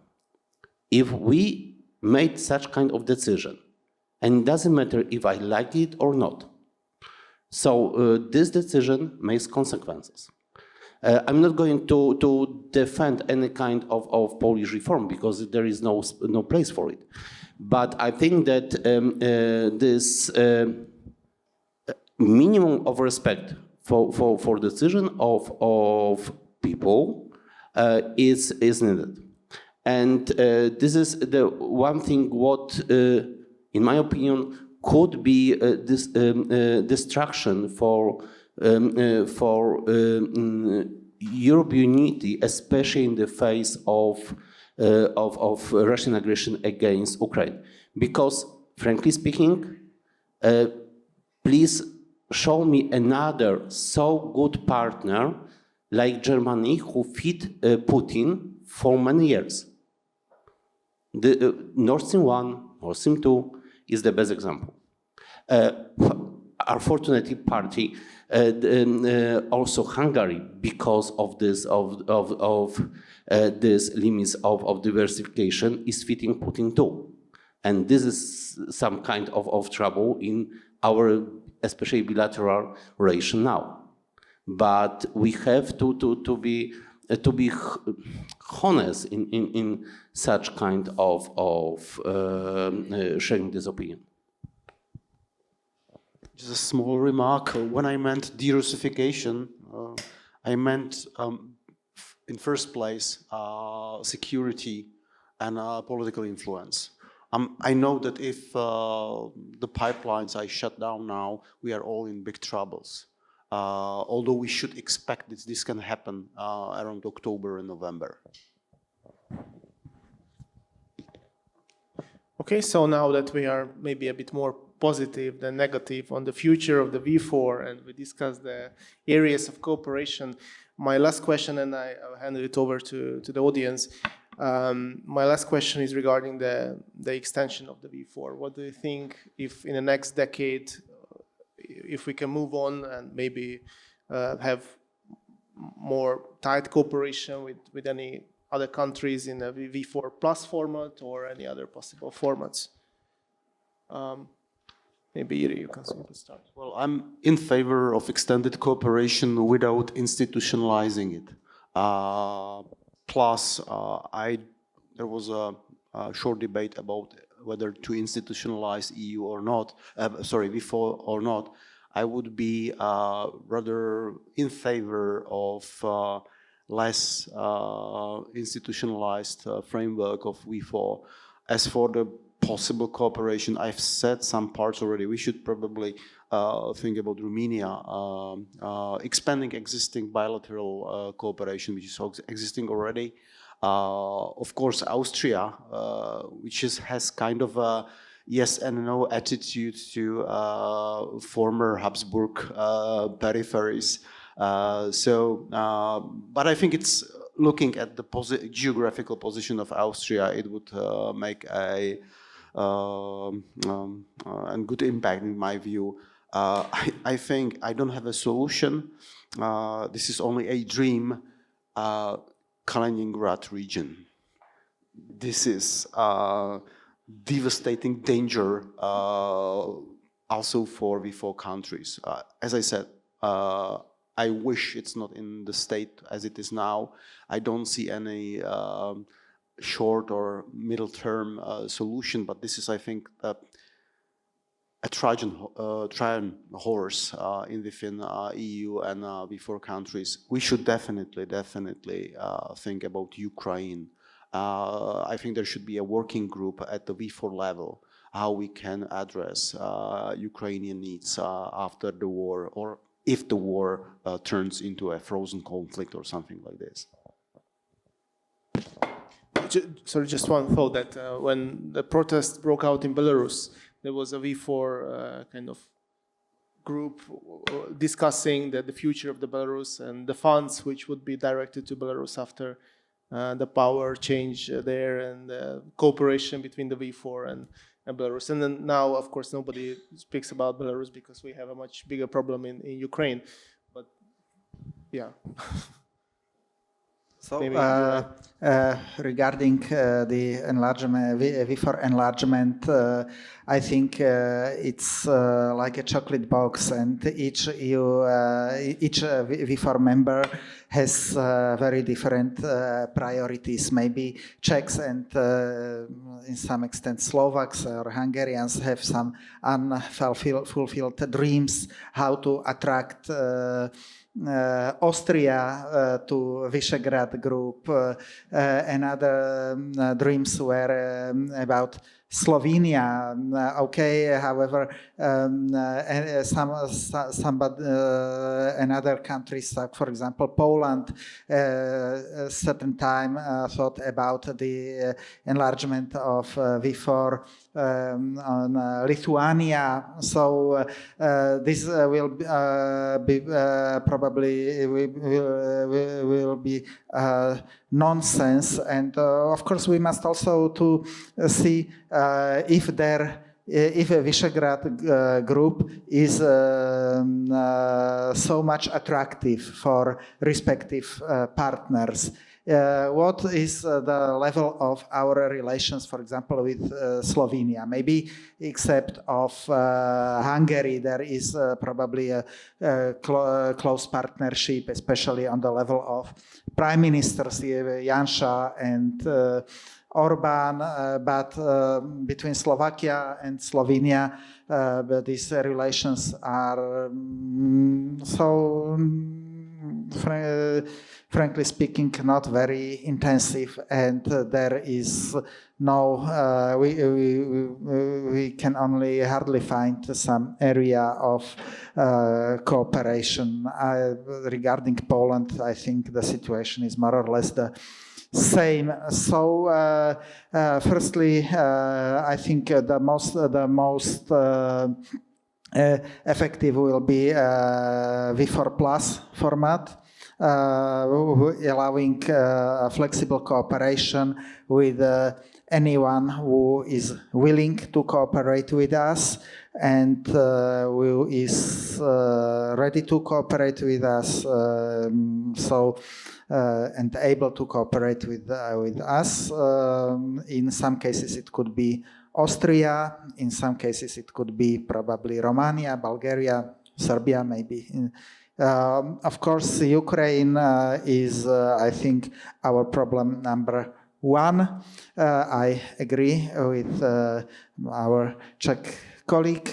If we made such kind of decision, and it doesn't matter if I like it or not, so this decision makes consequences. I'm not going to defend any kind of Polish reform because there is no place for it. But I think that this minimum of respect for decision of people is needed. And this is the one thing what, in my opinion, could be this distraction for European unity, especially in the face of Russian aggression against Ukraine. Because, frankly speaking, please show me another so good partner like Germany who fit Putin for many years. The Nord Stream 1, Nord Stream 2 is the best example. Unfortunately, party also Hungary, because of this this limits of diversification, is fitting Putin too, and this is some kind of trouble in our especially bilateral relation now. But we have to be honest in such kind of sharing this opinion. Just a small remark. When I meant de-Russification, I meant, in first place, security and political influence. I know that if the pipelines are shut down now, we are all in big troubles. Although we should expect that this can happen around October and November. Okay, so now that we are maybe a bit more positive than negative on the future of the V4, and we discussed the areas of cooperation, my last question, and I'll hand it over to the audience. My last question is regarding the extension of the V4. What do you think if in the next decade, if we can move on and maybe have more tight cooperation with any other countries in a V4 plus format or any other possible formats? Maybe you can start. Well, I'm in favor of extended cooperation without institutionalizing it. Plus, there was a short debate about whether to institutionalize EU or not, V4 or not. I would be rather in favor of less institutionalized framework of V4. As for the possible cooperation, I've said some parts already. We should probably think about Romania expanding existing bilateral cooperation, which is existing already. Of course, Austria, which has kind of a yes and no attitude to former Habsburg peripheries. But I think it's looking at the geographical position of Austria, it would make a good impact in my view. I think I don't have a solution. This is only a dream. Kaliningrad region. This is devastating danger also for V4 countries. As I said, I wish it's not in the state as it is now. I don't see any short or middle term solution, but this is, I think, a Trojan horse within EU and V4 countries. We should definitely think about Ukraine. I think there should be a working group at the V4 level, how we can address Ukrainian needs after the war, or if the war turns into a frozen conflict or something like this. Sorry, just one thought that when the protests broke out in Belarus, there was a V4 kind of group discussing the future of the Belarus and the funds which would be directed to Belarus after the power change there, and cooperation between the V4 and Belarus. And then now, of course, nobody speaks about Belarus because we have a much bigger problem in Ukraine. But yeah. So regarding the enlargement, V4 enlargement, I think it's like a chocolate box, and each V4 member has very different priorities. Maybe Czechs and in some extent Slovaks or Hungarians have some unfulfilled dreams how to attract Austria to Visegrádi group, and other dreams were about Slovenia, okay. However, another countries, like for example Poland, a certain time thought about the enlargement of V4 on Lithuania. So this will be probably will be nonsense. And of course, we must also to see if a Visegrad group is so much attractive for respective partners. What is the level of our relations, for example, with Slovenia? Maybe except of Hungary, there is probably a close partnership, especially on the level of prime ministers, Janša and Orbán, but between Slovakia and Slovenia, these relations are frankly speaking, not very intensive, and there is no, we can only hardly find some area of cooperation. Regarding Poland, I think the situation is more or less the same. So, firstly, I think the most effective will be V4 Plus format, allowing flexible cooperation with anyone who is willing to cooperate with us and who is ready to cooperate with us, and able to cooperate with us. In some cases, it could be Austria. In some cases, it could be probably Romania, Bulgaria, Serbia, maybe. Of course, Ukraine is, I think, our problem number one. I agree with our Czech colleague,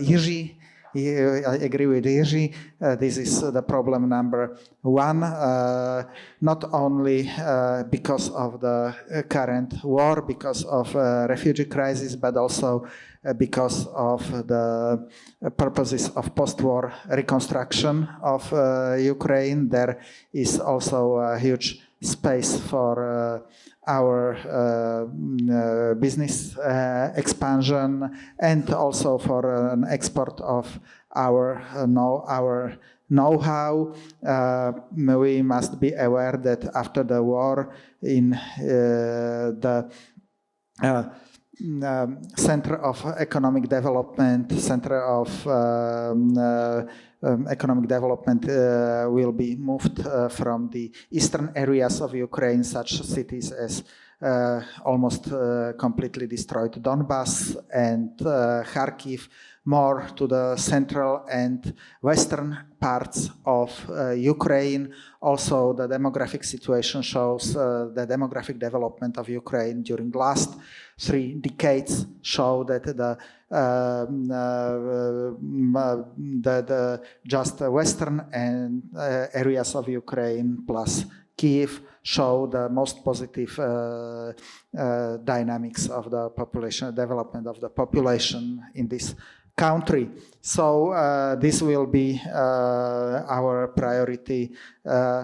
Jiří. I agree with Jiří. This is the problem number one, not only because of the current war, because of refugee crisis, but also because of the purposes of post-war reconstruction of Ukraine. There is also a huge space for our business expansion and also for an export of our know-how. We must be aware that after the war, in the center of economic development, economic development will be moved from the eastern areas of Ukraine, such cities as almost completely destroyed Donbass and Kharkiv, more to the central and western parts of Ukraine. Also, the demographic situation shows the demographic development of Ukraine during the last 3 decades show that the just western and areas of Ukraine plus Kiev show the most positive dynamics of the population development of the population in this country. So this will be our priority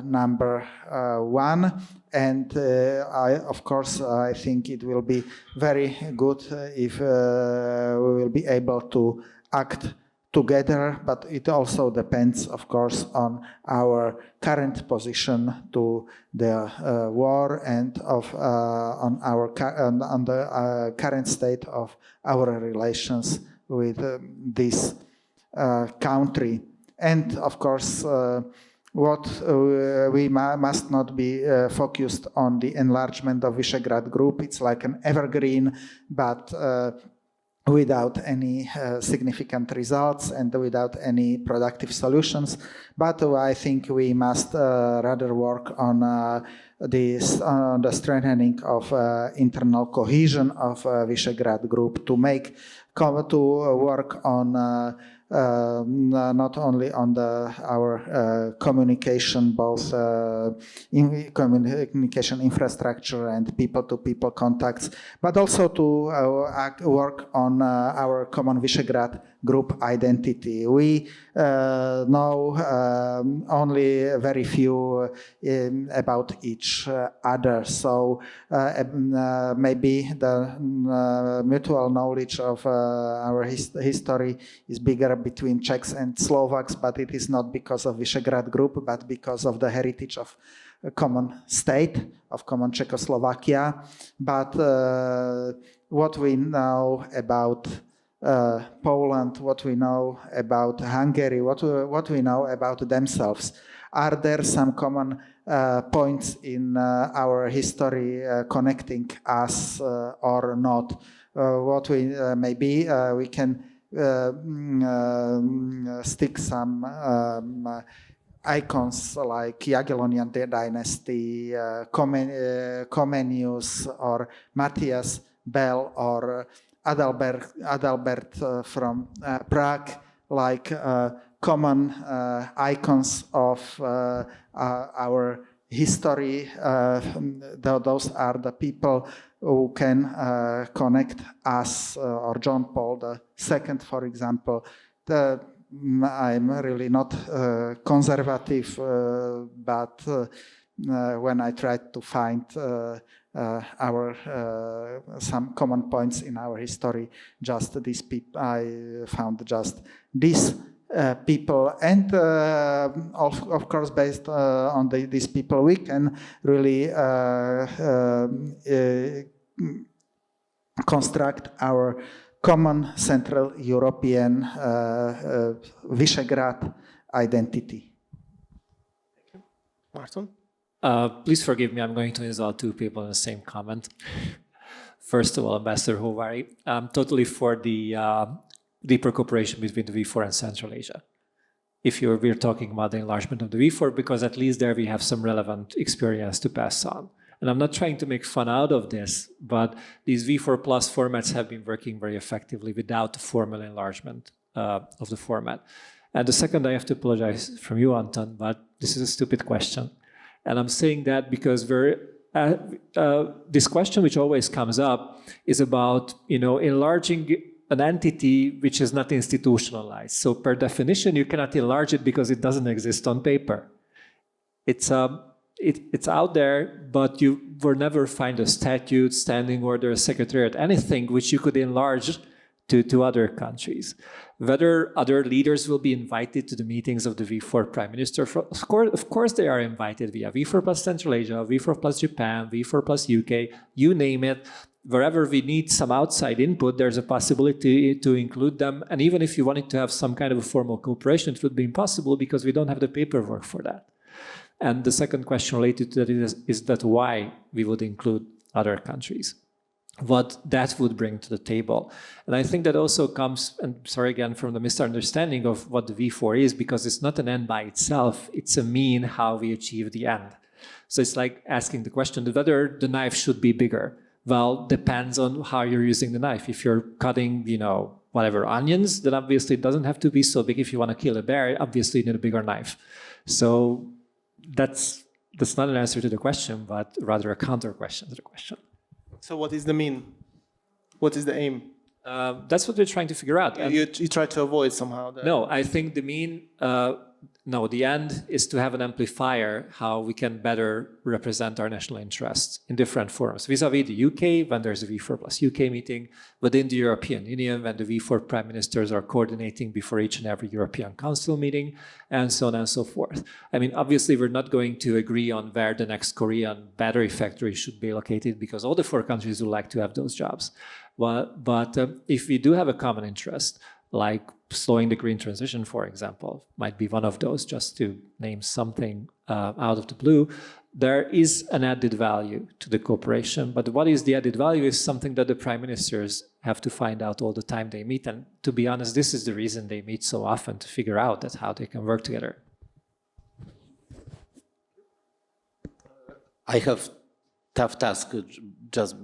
number one. And of course, I think it will be very good if we will be able to act together, but it also depends, of course, on our current position to the war and on the current state of our relations with this country. And of course, what we must not be focused on the enlargement of Visegrád Group. It's like an evergreen, but without any significant results and without any productive solutions. But I think we must rather work on the strengthening of internal cohesion of Visegrád Group to work on not only on our communication, both in communication infrastructure and people-to-people contacts, but also to work on our common Visegrád group identity. We know only very few about each other, so maybe the mutual knowledge of our history is bigger between Czechs and Slovaks, but it is not because of Visegrád group, but because of the heritage of a common state, of common Czechoslovakia. But what we know about Poland, what we know about Hungary, what we know about themselves. Are there some common points in our history connecting us or not? What we maybe we can stick some icons like Jagiellonian dynasty, Comenius, or Matthias Bell, or Adalbert from Prague, like common icons of our history. Those are the people who can connect us, or John Paul II, for example. I'm really not conservative, but when I tried to find some common points in our history, just these people, I found just these people, and of course, based on these people, we can really construct our common Central European Visegrád identity. Martin? Please forgive me, I'm going to insult two people in the same comment. First of all, Ambassador Hovary, I'm totally for the deeper cooperation between the V4 and Central Asia. If we're talking about the enlargement of the V4, because at least there we have some relevant experience to pass on. And I'm not trying to make fun out of this, but these V4 plus formats have been working very effectively without the formal enlargement of the format. And the second, I have to apologize from you, Anton, but this is a stupid question. And I'm saying that because this question which always comes up is about, enlarging an entity which is not institutionalized. So per definition, you cannot enlarge it because it doesn't exist on paper. It's out there, but you will never find a statute, standing order, a secretariat, anything which you could enlarge to other countries. Whether other leaders will be invited to the meetings of the V4 Prime Minister, of course they are invited via V4 plus Central Asia, V4 plus Japan, V4 plus UK, you name it. Wherever we need some outside input, there's a possibility to include them. And even if you wanted to have some kind of a formal cooperation, it would be impossible because we don't have the paperwork for that. And the second question related to that is that why we would include other countries, what that would bring to the table. And I think that also comes, and sorry again, from the misunderstanding of what the V4 is, because it's not an end by itself, it's a mean how we achieve the end. So it's like asking the question whether the knife should be bigger. Well, depends on how you're using the knife. If you're cutting, whatever, onions, then obviously it doesn't have to be so big. If you want to kill a bear, obviously you need a bigger knife. So that's not an answer to the question, but rather a counter question to the question. So what is the mean? What is the aim? That's what we're trying to figure out. You try to avoid somehow that. No, I think the mean, the end is to have an amplifier how we can better represent our national interests in different forums. Vis-a-vis the UK, when there's a V4 plus UK meeting, within the European Union, when the V4 prime ministers are coordinating before each and every European Council meeting, and so on and so forth. I mean, obviously, we're not going to agree on where the next Korean battery factory should be located, because all the 4 countries would like to have those jobs. But if we do have a common interest, like slowing the green transition, for example, might be one of those, just to name something out of the blue, there is an added value to the cooperation. But what is the added value is something that the prime ministers have to find out all the time they meet. And to be honest, this is the reason they meet so often, to figure out that how they can work together. I have tough task just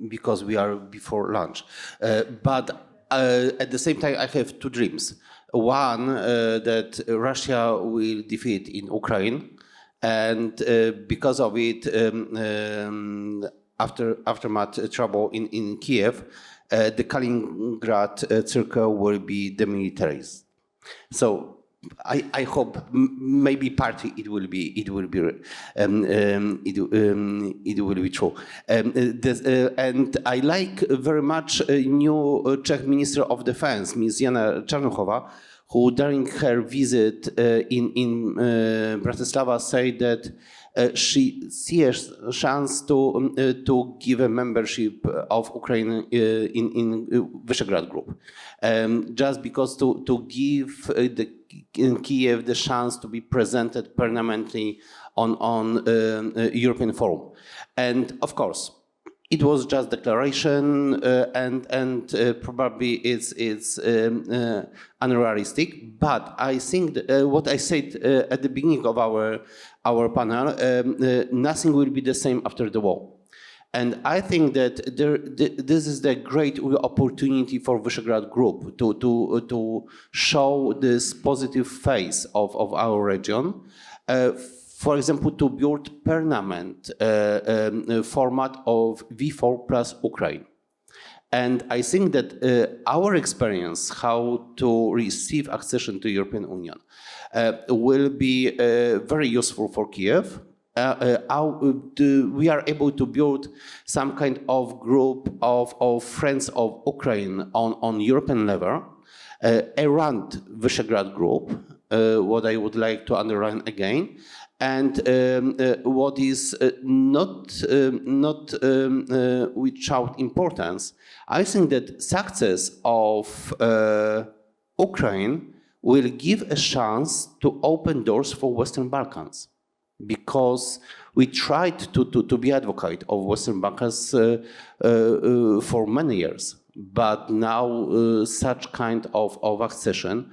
because we are before lunch. But at the same time, I have 2 dreams. One, that Russia will defeat in Ukraine, and because of it, aftermath trouble in Kiev, the Kaliningrad circle will be demilitarized. So I hope maybe partly it will be true. And I like very much new Czech Minister of Defense, Ms. Jana Czarnochova, who during her visit in Bratislava said that she sees a chance to give a membership of Ukraine in Visegrád group, just because to give in Kiev the chance to be presented permanently on European forum. And of course, it was just declaration, and probably it's unrealistic. But I think what I said at the beginning of our panel, nothing will be the same after the war. And I think that this is the great opportunity for Visegrád Group to show this positive face of our region. For example, to build permanent format of V4 plus Ukraine. And I think that our experience how to receive accession to European Union will be very useful for Kiev. We are able to build some kind of group of friends of Ukraine on European level around Visegrád Group, what I would like to underline again. And what is not without importance, I think that success of Ukraine will give a chance to open doors for Western Balkans, because we tried to be advocate of Western Balkans for many years, but now such kind of accession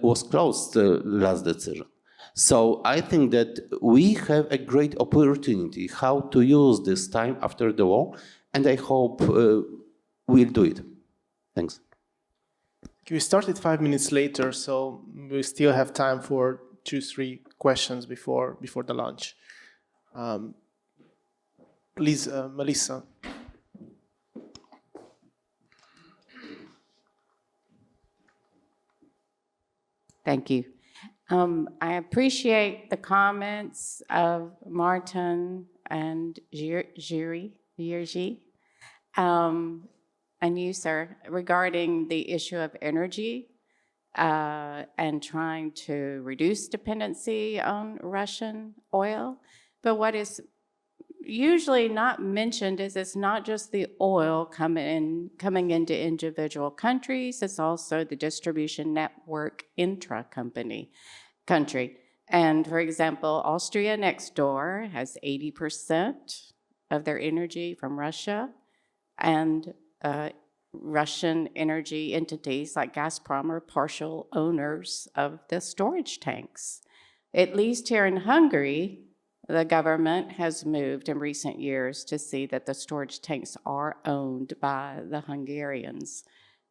was closed last decision. So I think that we have a great opportunity how to use this time after the war, and I hope we'll do it. Thanks. We started 5 minutes later, so we still have time for 2-3 questions before the lunch. Please, Melissa. Thank you. I appreciate the comments of Martin and Jiří, and you, sir, regarding the issue of energy and trying to reduce dependency on Russian oil. But what is usually not mentioned is it's not just the oil coming into individual countries, it's also the distribution network intra-country. And for example, Austria next door has 80% of their energy from Russia, and Russian energy entities like Gazprom are partial owners of the storage tanks. At least here in Hungary, the government has moved in recent years to see that the storage tanks are owned by the Hungarians.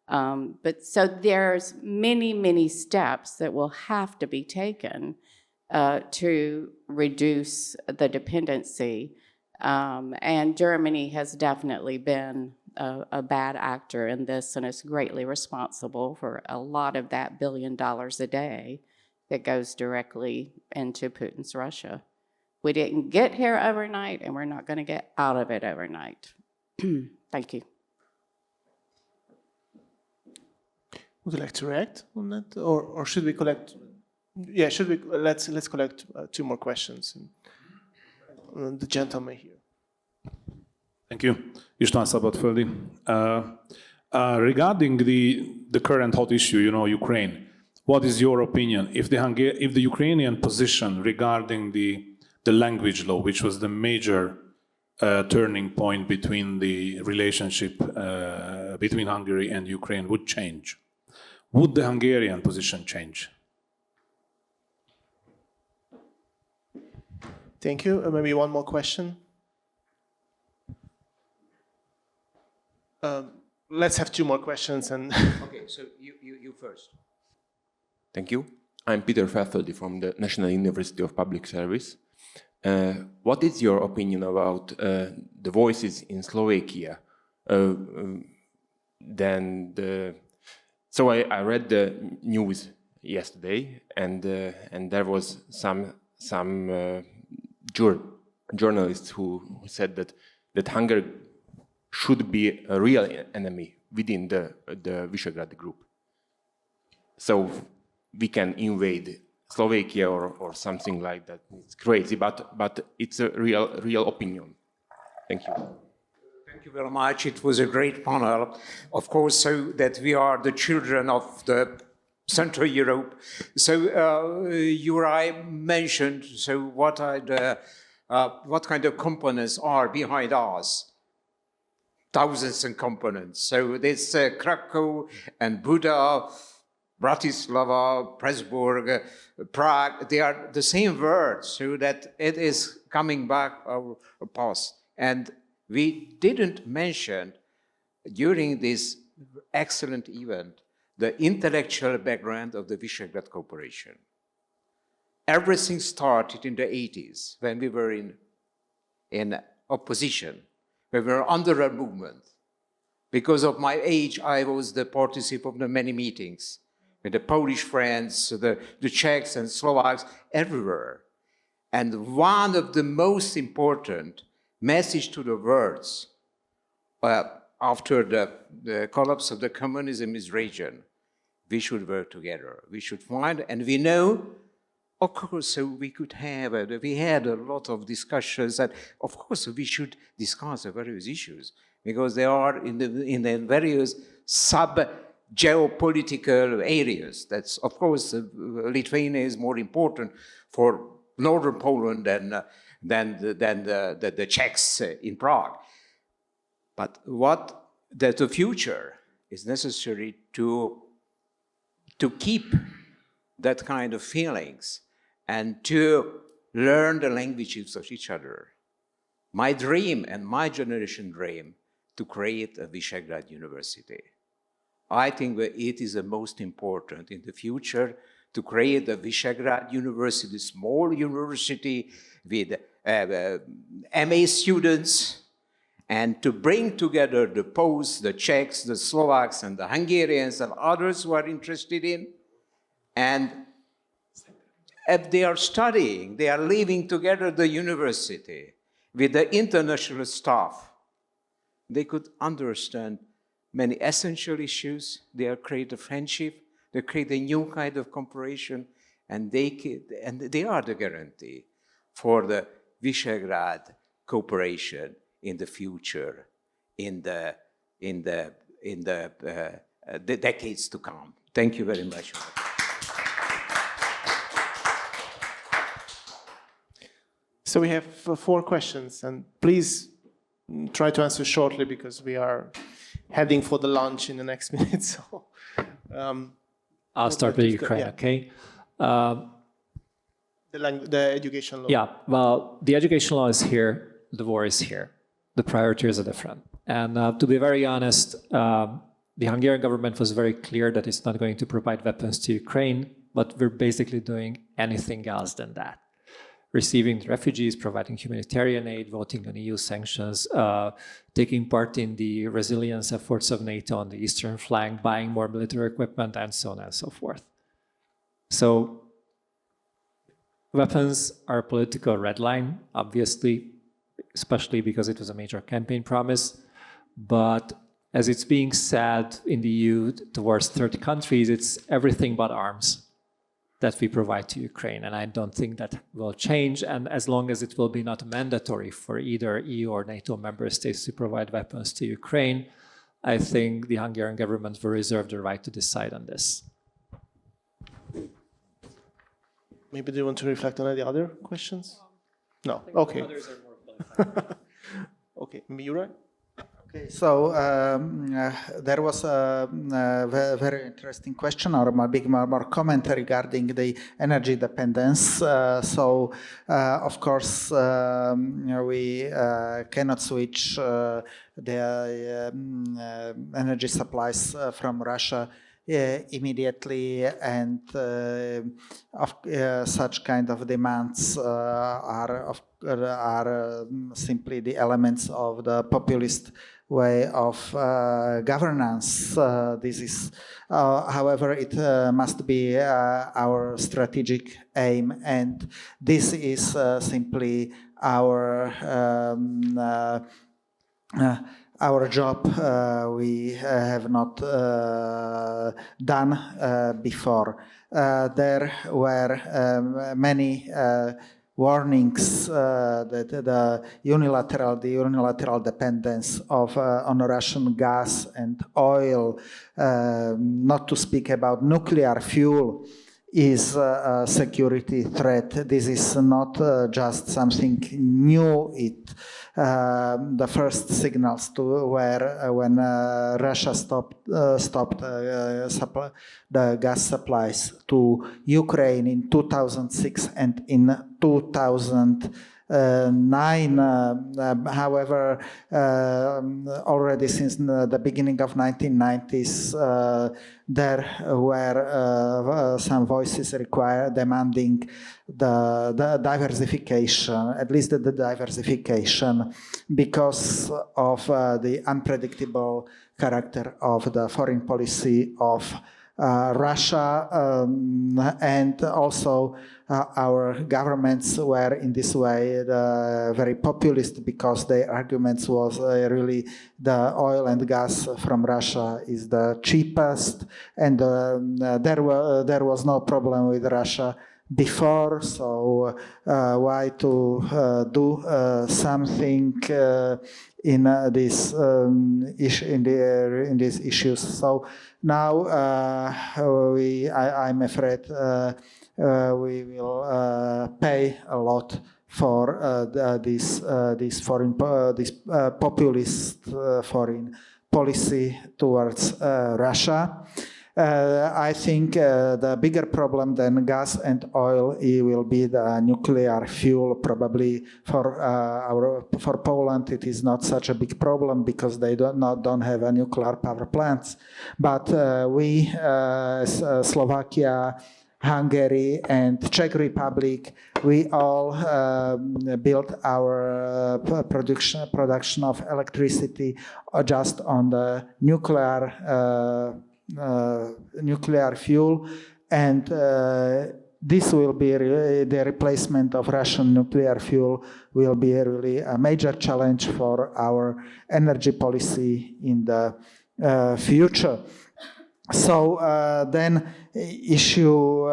But so there's many steps that will have to be taken to reduce the dependency. And Germany has definitely been a bad actor in this, and is greatly responsible for a lot of that $1 billion a day that goes directly into Putin's Russia. We didn't get here overnight, and we're not going to get out of it overnight. Thank you. Would you like to react on that, or should we collect? Yeah, should we? Let's collect 2 more questions. The gentleman here. Thank you, István Szabadföldi. Regarding the current hot issue, Ukraine, what is your opinion if the Ukrainian position regarding the language law, which was the major turning point between the relationship between Hungary and Ukraine, would change? Would the Hungarian position change? Thank you. Maybe one more question. Let's have 2 more questions and. Okay, so you first. Thank you. I'm Peter Felfeldi from the National University of Public Service. What is your opinion about the voices in Slovakia? So I read the news yesterday, and there was some journalists who said that Hungary should be a real enemy within the Visegrádi group. So we can invade Slovakia or something like that. It's crazy, but it's a real opinion. Thank you. Thank you very much. It was a great panel. Of course, so that we are the children of the Central Europe. So Juraj mentioned what kind of components are behind us. Thousands of components. So this Krakow and Buda, Bratislava, Pressburg, Prague, they are the same words, so that it is coming back our past. And we didn't mention during this excellent event the intellectual background of the Visegrád Cooperation. Everything started in the 80s when we were in opposition. We were under a movement. Because of my age, I was the participant of the many meetings with the Polish friends, the Czechs and Slovaks, everywhere. And one of the most important message to the world after the collapse of the communism is region, we should work together. We should find, and we know, of course, so we could have, we had a lot of discussions that, of course, we should discuss the various issues because they are in the various sub-geopolitical areas. That's, of course, Lithuania is more important for northern Poland than the Czechs in Prague. But the future is necessary to keep that kind of feelings and to learn the languages of each other. My dream and my generation dream to create a Visegrád University. I think that it is the most important in the future to create a Visegrád University, small university with MA students, and to bring together the Poles, the Czechs, the Slovaks, and the Hungarians, and others who are interested in. And if they are studying, they are living together at the university with the international staff, they could understand many essential issues. They create a friendship, they create a new kind of cooperation, and they are the guarantee for the Visegrád cooperation in the future, in the decades to come. Thank you very much. So we have 4 questions, and please try to answer shortly because we are heading for the lunch in the next minute. So I'll start with Ukraine, yeah. okay? The education law. Yeah, well, the education law is here, the war is here. The priorities are different. And to be very honest, the Hungarian government was very clear that it's not going to provide weapons to Ukraine, but we're basically doing anything else than that. Receiving refugees, providing humanitarian aid, voting on EU sanctions, taking part in the resilience efforts of NATO on the eastern flank, buying more military equipment, and so on and so forth. So weapons are a political red line, obviously, especially because it was a major campaign promise. But as it's being said in the EU towards third countries, it's everything but arms that we provide to Ukraine. And I don't think that will change. And as long as it will be not mandatory for either EU or NATO member states to provide weapons to Ukraine, I think the Hungarian government will reserve the right to decide on this. Maybe do you want to reflect on any other questions? No, okay. Okay, Miura? Okay, so there was a very interesting question or a big more comment regarding the energy dependence. Of course, we cannot switch the energy supplies from Russia immediately, and such kind of demands are simply the elements of the populist way of governance. This is, however, it must be our strategic aim, and this is simply our job. We have not done before. There were many warnings that the unilateral dependence on Russian gas and oil, not to speak about nuclear fuel, is a security threat. This is not just something new. The first signals were when Russia stopped the gas supplies to Ukraine in 2006 and in 2009. However, already since the beginning of 1990s, there were some voices demanding the diversification, at least the diversification, because of the unpredictable character of the foreign policy of Russia, and also our governments were in this way very populist, because their arguments was really the oil and gas from Russia is the cheapest, and there was no problem with Russia before, so why to do something in this issues? So now I'm afraid we will pay a lot for this populist foreign policy towards Russia. I think the bigger problem than gas and oil will be the nuclear fuel. Probably for Poland it is not such a big problem because they don't have a nuclear power plants. But we, Slovakia, Hungary, and Czech Republic, we all built our production of electricity just on the nuclear fuel, and this will be the replacement of Russian nuclear fuel will be really a major challenge for our energy policy in the future. So then issue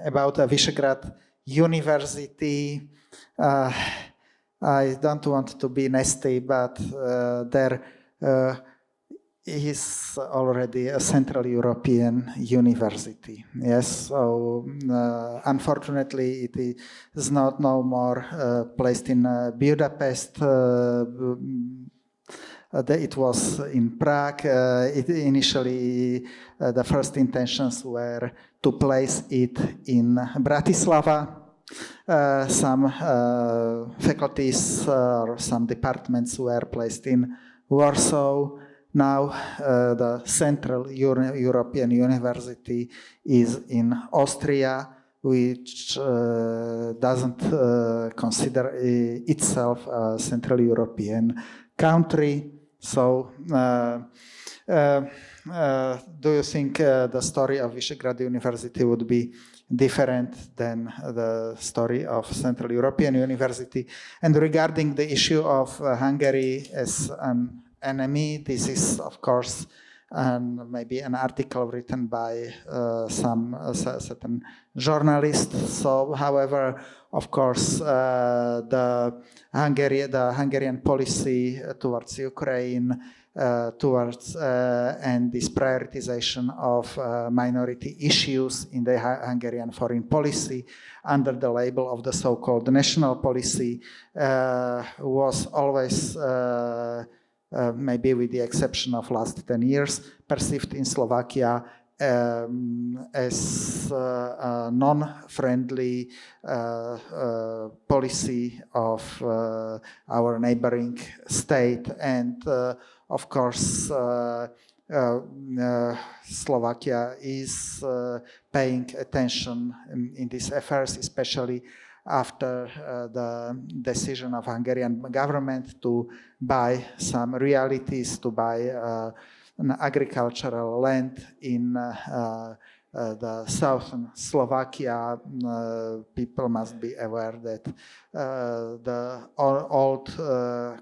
about a Visegrád University. I don't want to be nasty, but there is already a Central European university. Yes, so unfortunately it is not no more placed in Budapest. It was in Prague. Initially, the first intentions were to place it in Bratislava. Some faculties or some departments were placed in Warsaw. Now the Central European University is in Austria, which doesn't consider itself a Central European country. So do you think the story of Visegrádi University would be different than the story of Central European University? And regarding the issue of Hungary as an enemy, this is of course maybe an article written by some certain journalists. So, however, of course, the Hungarian policy towards Ukraine, and this prioritization of minority issues in the Hungarian foreign policy under the label of the so-called national policy was always, maybe with the exception of last 10 years, perceived in Slovakia as a non-friendly policy of our neighboring state. And of course, Slovakia is paying attention in these affairs, especially after the decision of Hungarian government to buy some realities, to buy an agricultural land in the southern Slovakia. People must be aware that the old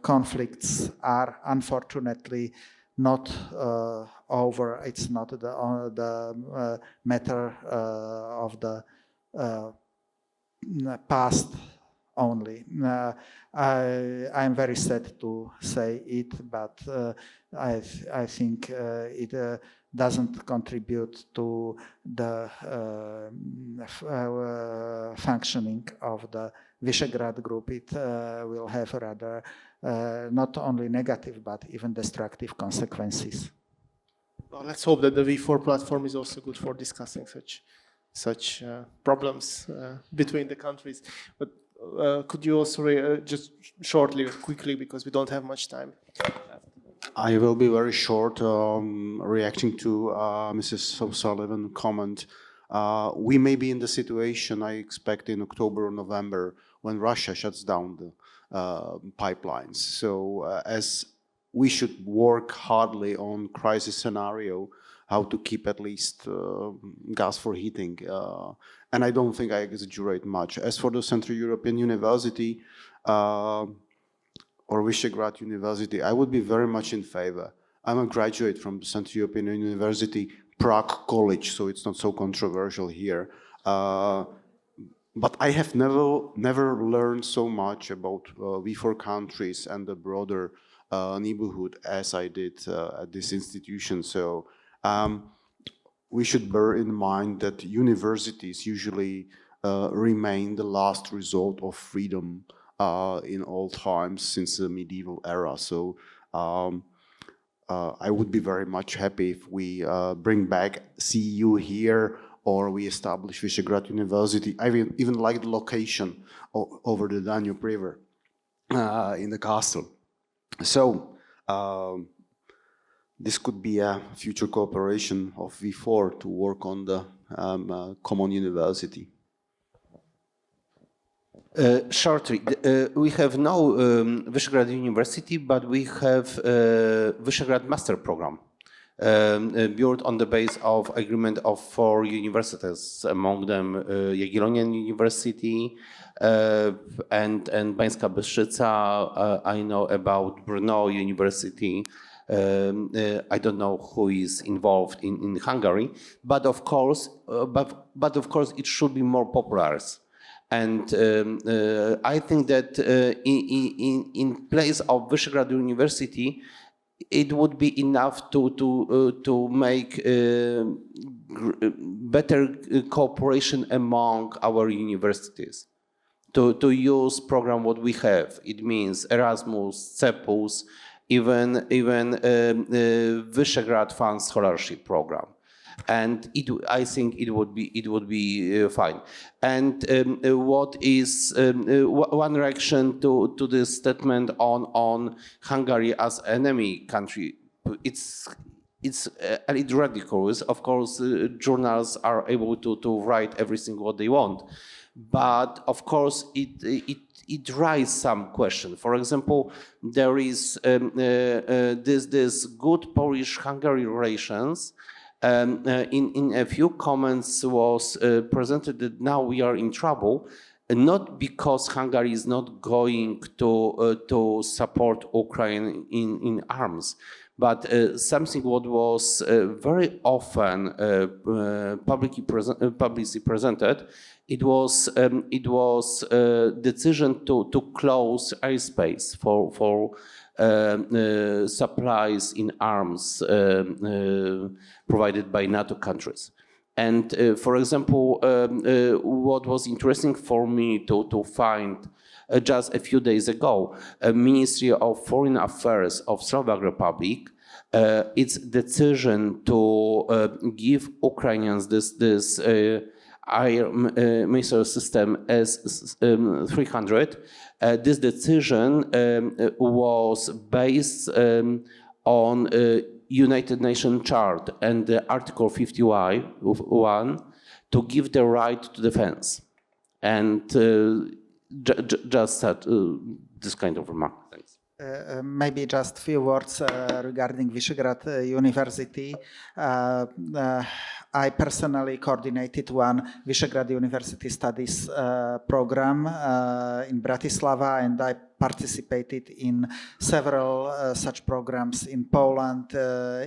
conflicts are unfortunately not over. It's not the matter of the past only. I'm very sad to say it, but I think it doesn't contribute to the functioning of the Visegrád group. It will have rather not only negative but even destructive consequences. Well, let's hope that the V4 platform is also good for discussing such problems between the countries. But could you also just shortly, quickly, because we don't have much time. I will be very short, reacting to Mrs. O'Sullivan's comment. We may be in the situation I expect in October or November when Russia shuts down the pipelines. So as we should work hardly on crisis scenario, how to keep at least gas for heating. And I don't think I exaggerate much. As for the Central European University, or Visegrád University, I would be very much in favor. I'm a graduate from the Central European University, Prague College, so it's not so controversial here. But I have never learned so much about V4 countries and the broader neighborhood as I did at this institution. So we should bear in mind that universities usually remain the last resort of freedom in all times since the medieval era. So I would be very much happy if we bring back CEU here, or we establish Visegrád University. I even like the location over the Danube River in the castle. So this could be a future cooperation of V4 to work on the common university. Shortly, we have no Visegrád University, but we have Visegrád Master Program, built on the base of agreement of 4 universities, among them Jagiellonian University and Bańska Bystrzyca. I know about Brno University. I don't know who is involved in Hungary, but of course, it should be more popular. And I think that in place of Visegrád University, it would be enough to make better cooperation among our universities. To use program what we have. It means Erasmus, CEPUS, even Visegrád Fund Scholarship Program. And I think it would be fine. And what is one reaction to this statement on Hungary as enemy country? It's a little radical. Of course, journals are able to write everything what they want, but of course it raises some question. For example, there is this good Polish-Hungary relations. In a few comments was presented that now we are in trouble, not because Hungary is not going to support Ukraine in arms, but something what was very often publicly presented. It was decision to close airspace for supplies in arms provided by NATO countries. And for example, what was interesting for me to find just a few days ago, a Ministry of Foreign Affairs of Slovak Republic, its decision to give Ukrainians this air missile system S-300. This decision was based on United Nations Chart and the Article 51 to give the right to defense. And just this kind of remark. Thanks. Maybe just a few words regarding Visegrád University. I personally coordinated one Visegrád University Studies program in Bratislava, and I participated in several such programs in Poland,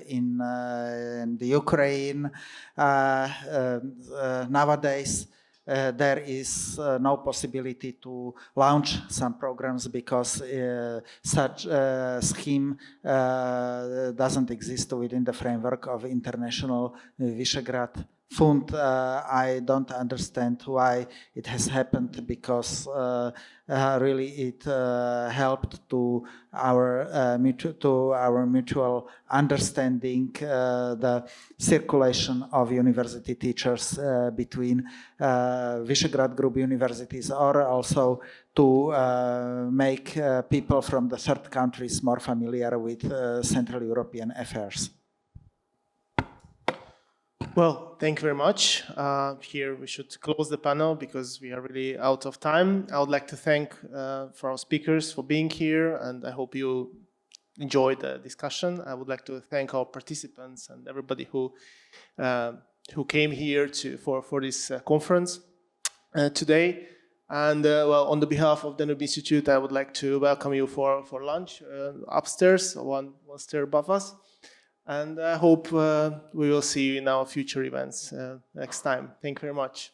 in the Ukraine. Nowadays, there is no possibility to launch some programs because such scheme doesn't exist within the framework of International Visegrád Fund. I don't understand why it has happened, because really it helped to our mutual understanding, the circulation of university teachers between Visegrád Group universities, or also to make people from the third countries more familiar with Central European affairs. Well, thank you very much. Here we should close the panel because we are really out of time. I would like to thank for our speakers for being here, and I hope you enjoyed the discussion. I would like to thank our participants and everybody who came here for this conference today. And well, on the behalf of the Danube Institute, I would like to welcome you for lunch upstairs, one stair above us. And I hope we will see you in our future events next time. Thank you very much.